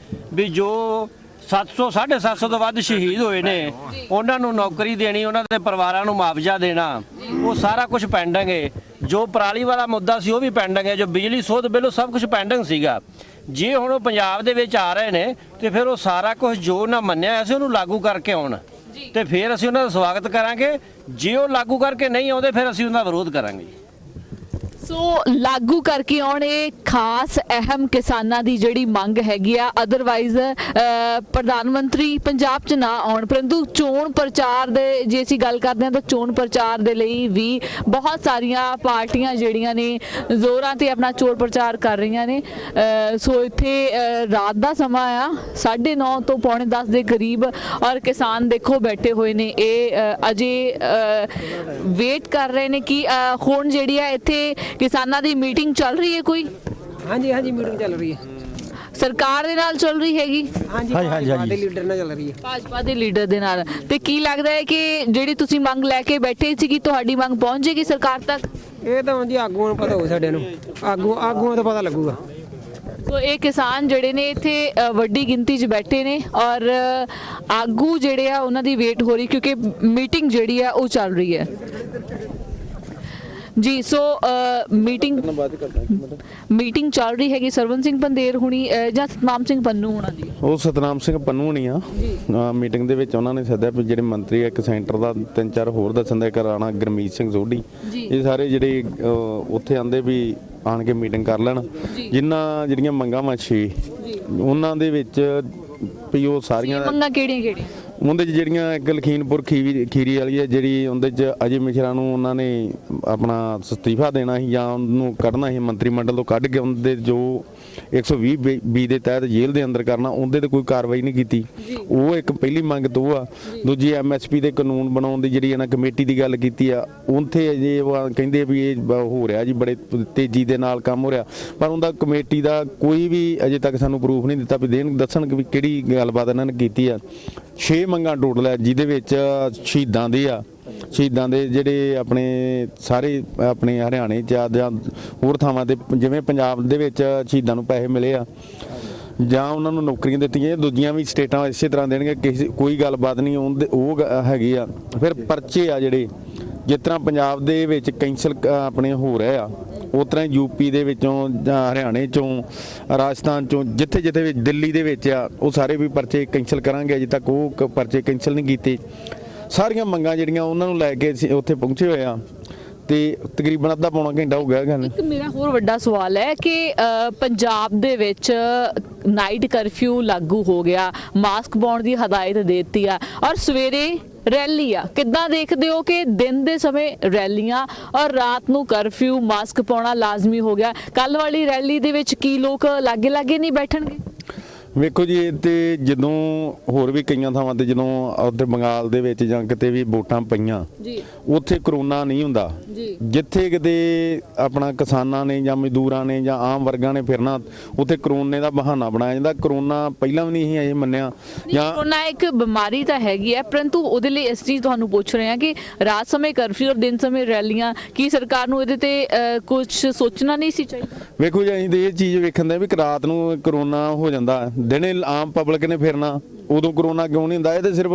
H: ਵੀ ਜੋ 750 ਤੋਂ ਵੱਧ ਸ਼ਹੀਦ ਹੋਏ ਨੇ ਉਹਨਾਂ ਨੂੰ ਨੌਕਰੀ ਦੇਣੀ, ਉਹਨਾਂ ਦੇ ਪਰਿਵਾਰਾਂ ਨੂੰ ਮੁਆਵਜ਼ਾ ਦੇਣਾ, ਉਹ ਸਾਰਾ ਕੁਝ ਪੈਂਡਿੰਗ ਹੈ। ਜੋ ਪਰਾਲੀ ਵਾਲਾ ਮੁੱਦਾ ਸੀ ਉਹ ਵੀ ਪੈਂਡਿੰਗ ਹੈ। ਜੋ ਬਿਜਲੀ ਸੋਧ ਬਿੱਲ, ਸਭ ਕੁਝ ਪੈਂਡਿੰਗ ਸੀਗਾ। ਜੇ ਹੁਣ ਉਹ ਪੰਜਾਬ ਦੇ ਵਿੱਚ ਆ ਰਹੇ ਨੇ ਤੇ ਫਿਰ ਉਹ ਸਾਰਾ ਕੁਝ ਜੋ ਉਹਨਾਂ ਮੰਨਿਆ ਹੋਇਆ ਸੀ ਉਹਨੂੰ ਲਾਗੂ ਕਰਕੇ ਆਉਣ, ਤੇ ਫਿਰ ਅਸੀਂ ਉਹਨਾਂ ਦਾ ਸਵਾਗਤ ਕਰਾਂਗੇ। ਜੇ ਉਹ ਲਾਗੂ ਕਰਕੇ ਨਹੀਂ ਆਉਂਦੇ ਫਿਰ ਅਸੀਂ ਉਹਨਾਂ ਦਾ ਵਿਰੋਧ ਕਰਾਂਗੇ।
A: ਸੋ ਲਾਗੂ ਕਰਕੇ ਆਉਣ, ਇਹ ਖਾਸ ਅਹਿਮ ਕਿਸਾਨਾਂ ਦੀ ਜਿਹੜੀ ਮੰਗ ਹੈਗੀ ਆ। ਅਦਰਵਾਈਜ਼ ਪ੍ਰਧਾਨ ਮੰਤਰੀ ਪੰਜਾਬ 'ਚ ਨਾ ਆਉਣ, ਪਰੰਤੂ ਚੋਣ ਪ੍ਰਚਾਰ ਦੇ ਜੇ ਅਸੀਂ ਗੱਲ ਕਰਦੇ ਹਾਂ ਤਾਂ ਚੋਣ ਪ੍ਰਚਾਰ ਦੇ ਲਈ ਵੀ ਬਹੁਤ ਸਾਰੀਆਂ ਪਾਰਟੀਆਂ ਜਿਹੜੀਆਂ ਨੇ ਜ਼ੋਰਾਂ ਤੇ ਆਪਣਾ ਚੋਣ ਪ੍ਰਚਾਰ ਕਰ ਰਹੀਆਂ ਨੇ। ਸੋ ਇੱਥੇ ਰਾਤ ਦਾ ਸਮਾਂ ਆ, 9:30 ਤੋਂ 9:45 ਦੇ ਕਰੀਬ, ਔਰ ਕਿਸਾਨ ਦੇਖੋ ਬੈਠੇ ਹੋਏ ਨੇ। ਇਹ ਅਜੇ ਵੇਟ ਕਰ ਰਹੇ ਨੇ ਕਿ ਹੁਣ ਜਿਹੜੀ ਆ ਇੱਥੇ ਕਿਸਾਨਾਂ ਦੀ ਮੀਟਿੰਗ ਚੱਲ ਰਹੀ ਹੈ ਕੋਈ?
I: ਹਾਂਜੀ ਮੀਟਿੰਗ ਚੱਲ ਰਹੀ ਹੈ।
A: ਸਰਕਾਰ ਦੇ ਨਾਲ ਚੱਲ ਰਹੀ ਹੈਗੀ?
I: ਹਾਂਜੀ ਭਾਜਪਾ ਦੇ ਲੀਡਰ ਨਾਲ ਚੱਲ ਰਹੀ ਹੈ।
A: ਭਾਜਪਾ ਦੇ ਲੀਡਰ ਦੇ ਨਾਲ। ਤੇ ਕੀ ਲੱਗਦਾ ਹੈ ਕਿ ਜਿਹੜੀ ਤੁਸੀਂ ਮੰਗ ਲੈ ਕੇ ਬੈਠੇ ਸੀ ਕਿ ਤੁਹਾਡੀ ਮੰਗ ਪਹੁੰਚ ਜੇਗੀ ਸਰਕਾਰ ਤੱਕ?
I: ਇਹ ਤਾਂ ਜੀ ਆਗੂਆਂ ਨੂੰ ਪਤਾ ਹੋਊ, ਸਾਡੇ ਨੂੰ ਆਗੂਆਂ ਤੋਂ ਪਤਾ ਲੱਗੂਗਾ।
A: ਸੋ ਇਹ ਕਿਸਾਨ ਜਿਹੜੇ ਨੇ ਇੱਥੇ ਵੱਡੀ ਗਿਣਤੀ 'ਚ ਬੈਠੇ ਨੇ ਔਰ ਆਗੂ ਜਿਹੜੇ ਆ ਉਹਨਾਂ ਦੀ ਵੇਟ ਹੋ ਰਹੀ, ਕਿਉਂਕਿ ਮੀਟਿੰਗ ਜਿਹੜੀ ਆ ਉਹ ਚੱਲ ਰਹੀ ਹੈ ਜੀ। ਸੋ ਮੀਟਿੰਗ ਚੱਲ ਰਹੀ ਹੈਗੀ। ਸਰਵਨ ਸਿੰਘ ਪੰਧੇਰ ਹੁਣੀ ਜਾਂ ਸਤਨਾਮ ਸਿੰਘ ਪੰਨੂ ਹੋਣਾ ਦੀ?
B: ਉਹ ਸਤਨਾਮ ਸਿੰਘ ਪੰਨੂ ਹੋਣੀ ਆ। ਮੀਟਿੰਗ ਦੇ ਵਿੱਚ ਉਹਨਾਂ ਨੇ ਸੱਦਿਆ ਵੀ ਜਿਹੜੇ ਮੰਤਰੀ ਆ, ਇੱਕ ਸੈਂਟਰ ਦਾ 3-4 ਹੋਰ ਦੱਸਣ ਦਾ, ਇੱਕ ਰਾਣਾ ਗੁਰਮੀਤ ਸਿੰਘ ਸੋਢੀ, ਇਹ ਸਾਰੇ ਜਿਹੜੇ ਉੱਥੇ ਆਂਦੇ ਵੀ ਆਣ ਕੇ ਮੀਟਿੰਗ ਕਰ ਲੈਣ। ਜਿਨ੍ਹਾਂ ਜਿਹੜੀਆਂ ਮੰਗਾਂ ਵਾ 6 ਉਹਨਾਂ ਦੇ ਵਿੱਚ ਵੀ ਉਹ ਸਾਰੀਆਂ
A: ਮੰਗਾਂ ਕਿਹੜੀਆਂ?
B: ਉਹਦੇ 'ਚ ਜਿਹੜੀਆਂ ਇੱਕ ਲਖੀਮਪੁਰ ਖੀਰੀ ਵਾਲੀ ਹੈ ਜਿਹੜੀ, ਉਹਦੇ 'ਚ ਅਜੇ ਮਿਸ਼ਰਾ ਨੂੰ ਉਹਨਾਂ ਨੇ ਆਪਣਾ ਅਸਤੀਫਾ ਦੇਣਾ ਸੀ ਜਾਂ ਉਹਨੂੰ ਕੱਢਣਾ ਸੀ ਮੰਤਰੀ ਮੰਡਲ ਤੋਂ, ਕੱਢ ਕੇ ਉਹਦੇ ਜੋ 120 ਦੇ ਤਹਿਤ ਜੇਲ੍ਹ ਦੇ ਅੰਦਰ ਕਰਨਾ, ਉਹਦੇ ਤੇ ਕੋਈ ਕਾਰਵਾਈ ਨਹੀਂ ਕੀਤੀ। ਉਹ ਇੱਕ ਪਹਿਲੀ ਮੰਗ ਤੋਂ ਆ। ਦੂਜੀ MSP ਦੇ ਕਾਨੂੰਨ ਬਣਾਉਣ ਦੀ ਜਿਹੜੀ ਇਹਨਾਂ ਕਮੇਟੀ ਦੀ ਗੱਲ ਕੀਤੀ ਆ, ਉੱਥੇ ਅਜੇ ਕਹਿੰਦੇ ਵੀ ਇਹ ਹੋ ਰਿਹਾ ਜੀ, ਬੜੇ ਤੇਜ਼ੀ ਦੇ ਨਾਲ ਕੰਮ ਹੋ ਰਿਹਾ, ਪਰ ਉਹਦਾ ਕਮੇਟੀ ਦਾ ਕੋਈ ਵੀ ਅਜੇ ਤੱਕ ਸਾਨੂੰ ਪ੍ਰੂਫ ਨਹੀਂ ਦਿੱਤਾ ਵੀ ਦੱਸਣ ਵੀ ਕਿਹੜੀ ਗੱਲਬਾਤ ਇਹਨਾਂ ਨੇ ਕੀਤੀ ਆ। 6 ਮੰਗਾਂ ਟੋਟਲ ਹੈ, ਜਿਹਦੇ ਵਿੱਚ ਸ਼ਹੀਦਾਂ ਦੇ ਜਿਹੜੇ ਆਪਣੇ ਸਾਰੇ ਆਪਣੇ ਹਰਿਆਣੇ 'ਚ ਜਾਂ ਹੋਰ ਥਾਵਾਂ ਤੇ, ਜਿਵੇਂ ਪੰਜਾਬ ਦੇ ਵਿੱਚ ਸ਼ਹੀਦਾਂ ਨੂੰ ਪੈਸੇ ਮਿਲੇ ਆ ਜਾਂ ਉਹਨਾਂ ਨੂੰ ਨੌਕਰੀਆਂ ਦਿੱਤੀਆਂ, ਦੂਜੀਆਂ ਵੀ ਸਟੇਟਾਂ ਇਸੇ ਤਰ੍ਹਾਂ ਦੇਣਗੇ, ਕੋਈ ਗੱਲਬਾਤ ਨਹੀਂ ਉਹ ਹੈਗੀ ਆ। ਫਿਰ ਪਰਚੇ ਆ ਜਿਹੜੇ, ਜਿਸ ਤਰ੍ਹਾਂ ਪੰਜਾਬ ਦੇ ਵਿੱਚ ਕੈਂਸਲ ਆਪਣੇ ਹੋ ਰਹੇ ਆ, ਉਸ ਤਰ੍ਹਾਂ UP ਦੇ ਵਿੱਚੋਂ ਜਾਂ ਹਰਿਆਣੇ 'ਚੋਂ, ਰਾਜਸਥਾਨ 'ਚੋਂ, ਜਿੱਥੇ ਵੀ ਦਿੱਲੀ ਦੇ ਵਿੱਚ ਆ, ਉਹ ਸਾਰੇ ਵੀ ਪਰਚੇ ਕੈਂਸਲ ਕਰਾਂਗੇ। ਅਜੇ ਤੱਕ ਉਹ ਪਰਚੇ ਕੈਂਸਲ ਨਹੀਂ ਕੀਤੇ। ਸਾਰੀਆਂ ਮੰਗਾਂ ਜਿਹੜੀਆਂ ਉਹਨਾਂ ਨੂੰ ਲੈ ਕੇ ਉੱਥੇ ਪਹੁੰਚੇ ਹੋਏ ਆ ਤੇ ਤਕਰੀਬਨ ਅੱਧਾ ਪੌਣਾ ਘੰਟਾ ਹੋ ਗਿਆ।
A: ਇੱਕ ਮੇਰਾ ਹੋਰ ਵੱਡਾ ਸਵਾਲ ਹੈ ਕਿ ਪੰਜਾਬ ਦੇ ਵਿੱਚ ਨਾਈਟ ਕਰਫਿਊ ਲਾਗੂ ਹੋ ਗਿਆ, ਮਾਸਕ ਪਾਉਣ ਦੀ ਹਦਾਇਤ ਦੇ ਦਿੱਤੀ ਆ, ਔਰ ਸਵੇਰੇ ਰੈਲੀ ਆ, ਕਿੱਦਾਂ ਦੇਖਦੇ ਹੋ ਕਿ ਦਿਨ ਦੇ ਸਮੇਂ ਰੈਲੀਆਂ ਔਰ ਰਾਤ ਨੂੰ ਕਰਫਿਊ, ਮਾਸਕ ਪਾਉਣਾ ਲਾਜ਼ਮੀ ਹੋ ਗਿਆ? ਕੱਲ ਵਾਲੀ ਰੈਲੀ ਦੇ ਵਿੱਚ ਕੀ ਲੋਕ ਲਾਗੇ ਲਾਗੇ ਨਹੀਂ ਬੈਠਣਗੇ?
F: ਵੇਖੋ ਜੀ, ਇਹ ਤੇ ਜਦੋਂ ਹੋਰ ਵੀ ਕਈਆਂ ਥਾਵਾਂ ਤੇ ਜਦੋਂ ਉੱਧਰ ਬੰਗਾਲ ਦੇ ਵਿੱਚ ਜਾਂ ਕਿਤੇ ਵੀ ਵੋਟਾਂ ਪਈਆਂ
A: ਜੀ
F: ਉੱਥੇ ਕਰੋਨਾ ਨਹੀਂ ਹੁੰਦਾ।
A: ਜੀ
F: ਜਿੱਥੇ ਕਿਤੇ ਆਪਣਾ ਕਿਸਾਨਾਂ ਨੇ ਜਾਂ ਮਜ਼ਦੂਰਾਂ ਨੇ ਜਾਂ ਆਮ ਵਰਗਾਂ ਨੇ ਫਿਰਨਾ, ਉੱਥੇ ਕਰੋਨੇ ਦਾ ਬਹਾਨਾ ਬਣਾਇਆ ਜਾਂਦਾ। ਕਰੋਨਾ ਪਹਿਲਾਂ ਵੀ ਨਹੀਂ ਇਹ ਮੰਨਿਆ ਜਾਂ
A: ਕਰੋਨਾ ਇੱਕ ਬਿਮਾਰੀ ਤਾਂ ਹੈਗੀ ਹੈ, ਪਰੰਤੂ ਉਹਦੇ ਲਈ ਇਸ ਚੀਜ਼ ਤੁਹਾਨੂੰ ਪੁੱਛ ਰਹੇ ਹਾਂ ਕਿ ਰਾਤ ਸਮੇਂ ਕਰਫਿਊ ਔਰ ਦਿਨ ਸਮੇਂ ਰੈਲੀਆਂ, ਕੀ ਸਰਕਾਰ ਨੂੰ ਇਹਦੇ ਤੇ ਕੁਝ ਸੋਚਣਾ ਨਹੀਂ ਸੀ ਚਾਹੀਦਾ?
F: ਵੇਖੋ ਜੀ, ਅਸੀਂ ਤੇ ਇਹ ਚੀਜ਼ ਵੇਖਣ ਦੇ ਵੀ ਰਾਤ ਨੂੰ ਕਰੋਨਾ ਹੋ ਜਾਂਦਾ, ਦਿਨੇ ਆਮ ਪਬਲਿਕ ਨੇ ਫਿਰਨਾ, ਉਦੋਂ ਕਰੋਨਾ ਕਿਉਂ ਨਹੀਂ ਹੁੰਦਾ? ਇਹ ਤੇ ਸਿਰਫ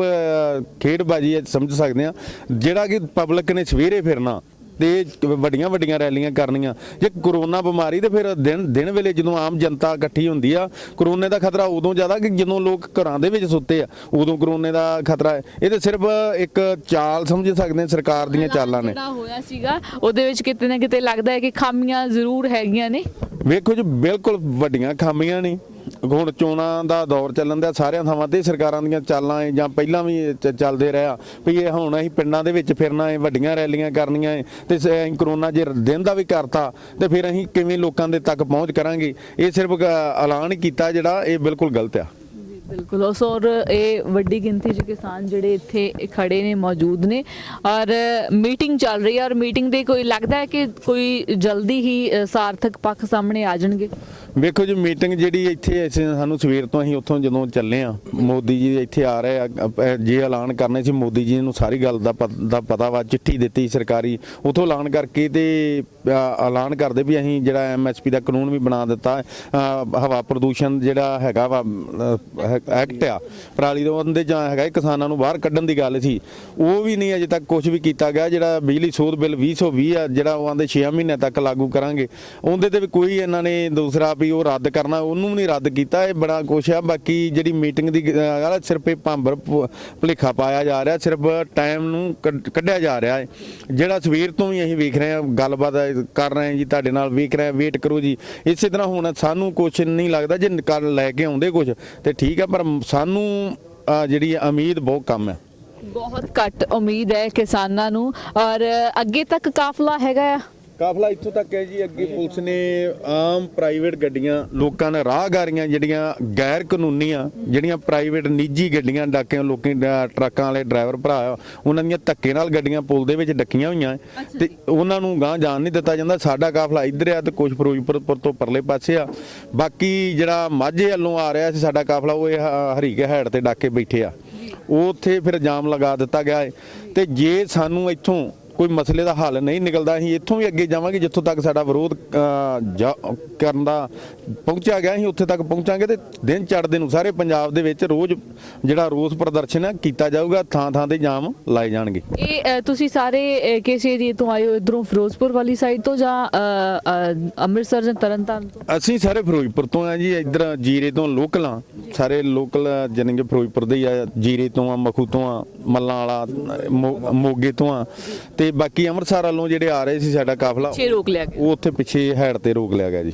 F: ਖੇਡਬਾਜ਼ੀ ਹੈ, ਸਮਝ ਸਕਦੇ ਆ। ਜਿਹੜਾ ਕਿ ਪਬਲਿਕ ਨੇ ਸਵੇਰੇ ਫਿਰਨਾ ਤੇ ਵੱਡੀਆਂ ਵੱਡੀਆਂ ਰੈਲੀਆਂ ਕਰਨੀਆਂ, ਜੇ ਕਰੋਨਾ ਬਿਮਾਰੀ ਤੇ ਫਿਰ ਦਿਨ ਵੇਲੇ ਜਦੋਂ ਆਮ ਜਨਤਾ ਇਕੱਠੀ ਹੁੰਦੀ ਆ, ਕਰੋਨੇ ਦਾ ਖਤਰਾ ਉਦੋਂ ਜ਼ਿਆਦਾ ਕਿ ਜਦੋਂ ਲੋਕ ਘਰਾਂ ਦੇ ਵਿੱਚ ਸੁੱਤੇ ਆ, ਉਦੋਂ ਕਰੋਨੇ ਦਾ ਖਤਰਾ ਹੈ। ਇਹ ਤੇ ਸਿਰਫ ਇੱਕ ਚਾਲ ਸਮਝ ਸਕਦੇ ਆ ਸਰਕਾਰ ਦੀਆਂ ਚਾਲਾਂ ਨੇ।
A: ਜਿਹੜਾ ਹੋਇਆ ਸੀਗਾ ਉਹਦੇ ਵਿੱਚ ਕਿਤੇ ਨਾ ਕਿਤੇ ਲੱਗਦਾ ਹੈ ਕਿ ਖਾਮੀਆਂ ਜ਼ਰੂਰ ਹੈਗੀਆਂ ਨੇ।
F: ਵੇਖੋ ਜੀ, ਬਿਲਕੁਲ ਵੱਡੀਆਂ ਖਾਮੀਆਂ ਨੇ। ਹੁਣ ਚੋਣਾਂ ਦਾ ਦੌਰ ਚੱਲਣ ਦਾ, ਸਾਰਿਆਂ ਥਾਵਾਂ ਤੇ ਸਰਕਾਰਾਂ ਦੀਆਂ ਚਾਲਾਂ ਹੈ ਜਾਂ ਪਹਿਲਾਂ ਵੀ ਚੱਲਦੇ ਰਿਹਾ ਵੀ ਇਹ ਹੁਣ ਅਸੀਂ ਪਿੰਡਾਂ ਦੇ ਵਿੱਚ ਫਿਰਨਾ ਹੈ, ਵੱਡੀਆਂ ਰੈਲੀਆਂ ਕਰਨੀਆਂ ਹੈ, ਤੇ ਅਸੀਂ ਕਰੋਨਾ ਜੇ ਦਿਨ ਦਾ ਵੀ ਕਰਤਾ ਤੇ ਫਿਰ ਅਸੀਂ ਕਿਵੇਂ ਲੋਕਾਂ ਦੇ ਤੱਕ ਪਹੁੰਚ ਕਰਾਂਗੇ? ਇਹ ਸਿਰਫ ਐਲਾਨ ਕੀਤਾ ਜਿਹੜਾ, ਇਹ ਬਿਲਕੁਲ ਗਲਤ ਆ।
A: ਬਿਲਕੁਲ। ਔਰ ਇਹ ਵੱਡੀ ਗਿਣਤੀ 'ਚ ਕਿਸਾਨ ਜਿਹੜੇ ਇੱਥੇ ਖੜੇ ਨੇ, ਮੌਜੂਦ ਨੇ ਔਰ ਮੀਟਿੰਗ ਚੱਲ ਰਹੀ ਹੈ ਔਰ ਮੀਟਿੰਗ ਦੇ ਕੋਈ ਲੱਗਦਾ ਹੈ ਕਿ ਕੋਈ ਜਲਦੀ ਹੀ ਸਾਰਥਕ ਪੱਖ ਸਾਹਮਣੇ ਆ ਜਾਣਗੇ?
F: ਵੇਖੋ ਜੀ, ਮੀਟਿੰਗ ਜਿਹੜੀ ਇੱਥੇ ਸਾਨੂੰ ਸਵੇਰ ਤੋਂ ਅਸੀਂ ਉੱਥੋਂ ਜਦੋਂ ਚੱਲੇ ਆ, ਮੋਦੀ ਜੀ ਇੱਥੇ ਆ ਰਹੇ ਆ, ਜੇ ਐਲਾਨ ਕਰਨੇ ਸੀ ਮੋਦੀ ਜੀ ਨੂੰ ਸਾਰੀ ਗੱਲ ਦਾ ਪਤਾ ਵਾ, ਚਿੱਠੀ ਦਿੱਤੀ ਸਰਕਾਰੀ, ਉੱਥੋਂ ਐਲਾਨ ਕਰਕੇ ਤੇ ਐਲਾਨ ਕਰਦੇ ਵੀ ਅਸੀਂ ਜਿਹੜਾ MSP ਦਾ ਕਾਨੂੰਨ ਵੀ ਬਣਾ ਦਿੱਤਾ। ਹਵਾ ਪ੍ਰਦੂਸ਼ਣ ਜਿਹੜਾ ਹੈਗਾ ਵਾ ਐਕਟ ਆ ਪਰਾਲੀ ਦਾ, ਉਹਦੇ ਜਾਂ ਹੈਗਾ ਕਿਸਾਨਾਂ ਨੂੰ ਬਾਹਰ ਕੱਢਣ ਦੀ ਗੱਲ ਸੀ, ਉਹ ਵੀ ਨਹੀਂ ਅਜੇ ਤੱਕ ਕੁਝ ਵੀ ਕੀਤਾ ਗਿਆ। ਜਿਹੜਾ ਬਿਜਲੀ ਸੋਧ ਬਿੱਲ 2020 ਆ, ਜਿਹੜਾ ਉਹ ਆਂਦੇ 6 ਮਹੀਨਿਆਂ ਤੱਕ ਲਾਗੂ ਕਰਾਂਗੇ, ਉਹਦੇ ਤੇ ਵੀ ਕੋਈ ਇਹਨਾਂ ਨੇ ਦੂਸਰਾ ਵੀ ਉਹ ਰੱਦ ਕਰਨਾ, ਉਹਨੂੰ ਵੀ ਨਹੀਂ ਰੱਦ ਕੀਤਾ। ਇਹ ਬੜਾ ਕੁਛ ਆ। ਬਾਕੀ ਜਿਹੜੀ ਮੀਟਿੰਗ ਦੀ ਗੱਲ, ਸਿਰਫ ਇਹ ਭਾਂਬਰ ਭੁਲੇਖਾ ਪਾਇਆ ਜਾ ਰਿਹਾ, ਸਿਰਫ ਟਾਈਮ ਨੂੰ ਕੱਢਿਆ ਜਾ ਰਿਹਾ ਹੈ। ਜਿਹੜਾ ਸਵੇਰ ਤੋਂ ਵੀ ਅਸੀਂ ਵੇਖ ਰਹੇ ਹਾਂ, ਗੱਲਬਾਤ ਕਰ ਰਹੇ ਹਾਂ ਜੀ, ਤੁਹਾਡੇ ਨਾਲ ਵੇਖ ਰਹੇ ਹਾਂ, ਵੇਟ ਕਰੋ ਜੀ। ਇਸੇ ਤਰ੍ਹਾਂ ਹੁਣ ਸਾਨੂੰ ਕੁਛ ਨਹੀਂ ਲੱਗਦਾ, ਜੇ ਕੱਲ ਲੈ ਕੇ ਆਉਂਦੇ ਕੁਛ ਤੇ ਠੀਕ ਆ, ਪਰ ਸਾਨੂੰ ਜਿਹੜੀ ਉਮੀਦ ਬਹੁਤ ਕਮ ਹੈ।
A: ਬਹੁਤ ਘੱਟ ਉਮੀਦ ਹੈ ਕਿਸਾਨਾਂ ਨੂੰ। ਔਰ ਅੱਗੇ ਤੱਕ ਕਾਫਲਾ ਹੈਗਾ ਆ?
F: ਕਾਫਲਾ ਇੱਥੋਂ ਤੱਕ ਹੈ ਜੀ। ਅੱਗੇ ਪੁਲਿਸ ਨੇ ਆਮ ਪ੍ਰਾਈਵੇਟ ਗੱਡੀਆਂ, ਲੋਕਾਂ ਨੇ ਰਾਹਗਾਰੀਆਂ ਜਿਹੜੀਆਂ ਗੈਰ ਕਾਨੂੰਨੀ ਆ, ਜਿਹੜੀਆਂ ਪ੍ਰਾਈਵੇਟ ਨਿੱਜੀ ਗੱਡੀਆਂ ਡਾਕਿਆਂ, ਲੋਕੀ ਟਰੱਕਾਂ ਵਾਲੇ ਡਰਾਈਵਰ ਭਰਾ, ਉਹਨਾਂ ਦੀਆਂ ਧੱਕੇ ਨਾਲ ਗੱਡੀਆਂ ਪੁਲ ਦੇ ਵਿੱਚ ਡੱਕੀਆਂ ਹੋਈਆਂ ਤੇ ਉਹਨਾਂ ਨੂੰ ਗਾਂਹ ਜਾਣ ਨਹੀਂ ਦਿੱਤਾ ਜਾਂਦਾ। ਸਾਡਾ ਕਾਫਲਾ ਇੱਧਰ ਆ ਤੇ ਕੁਝ ਫਿਰੋਜ਼ਪੁਰ ਤੋਂ ਪਰਲੇ ਪਾਸੇ ਆ। ਬਾਕੀ ਜਿਹੜਾ ਮਾਝੇ ਵੱਲੋਂ ਆ ਰਿਹਾ ਸੀ ਸਾਡਾ ਕਾਫਲਾ, ਉਹ ਇਹ ਹਰੀਕੇ ਹੈਡ ਤੇ ਡਾਕੇ ਬੈਠੇ ਆ, ਉਹ ਉੱਥੇ ਫਿਰ ਜਾਮ ਲਗਾ ਦਿੱਤਾ ਗਿਆ ਹੈ। ਤੇ ਜੇ ਸਾਨੂੰ ਇੱਥੋਂ ਕੋਈ ਮਸਲੇ ਦਾ ਹੱਲ ਨਹੀਂ ਨਿਕਲਦਾ, ਅਸੀਂ ਇੱਥੋਂ ਵੀ ਅੱਗੇ ਜਾਵਾਂਗੇ। ਜਿੱਥੋਂ ਤੱਕ ਸਾਡਾ ਵਿਰੋਧ ਕਰਨ ਦਾ ਪਹੁੰਚਿਆ ਗਿਆ, ਅਸੀਂ ਉੱਥੇ ਤੱਕ ਪਹੁੰਚਾਂਗੇ ਤੇ ਦਿਨ ਚੜ੍ਹਦੇ ਨੂੰ ਸਾਰੇ ਪੰਜਾਬ ਦੇ ਵਿੱਚ ਰੋਜ਼ ਜਿਹੜਾ ਰੋਸ ਪ੍ਰਦਰਸ਼ਨ ਹੈ ਕੀਤਾ ਜਾਊਗਾ, ਥਾਂ ਥਾਂ ਤੇ ਜਾਮ ਲਾਏ ਜਾਣਗੇ।
A: ਇਹ ਤੁਸੀਂ ਸਾਰੇ ਕਿਸ ਏਰੀਏ ਤੋਂ ਆਏ ਹੋ? ਇਧਰੋਂ ਫਿਰੋਜ਼ਪੁਰ ਵਾਲੀ ਸਾਈਡ ਤੋਂ ਜਾਂ ਅੰਮ੍ਰਿਤਸਰ ਜਾਂ ਤਰਨਤਾਰਨ ਤੋਂ?
F: ਅਸੀਂ ਸਾਰੇ ਫਿਰੋਜ਼ਪੁਰ ਤੋਂ ਆ ਜੀ। ਇੱਧਰ ਜੀਰੇ ਤੋਂ ਲੋਕਲ ਆ, ਸਾਰੇ ਲੋਕਲ ਜਾਨੀ ਕਿ ਫਿਰੋਜ਼ਪੁਰ ਦੇ ਹੀ ਆ। ਜੀਰੇ ਤੋਂ ਆ, ਮਖੂ ਤੋਂ ਆ, ਮੱਲਾਂ ਵਾਲਾ, ਮੋਗੇ ਤੋਂ ਆ ਤੇ ਬਾਕੀ ਅੰਮ੍ਰਿਤਸਰ ਵੱਲੋਂ ਜਿਹੜੇ ਆ ਰਹੇ ਸੀ ਸਾਡਾ ਕਾਫਲਾ,
A: ਰੋਕ ਲਿਆ ਗਿਆ,
F: ਉਹ ਉੱਥੇ ਪਿੱਛੇ ਹੈਡ ਤੇ ਰੋਕ ਲਿਆ ਗਿਆ ਜੀ।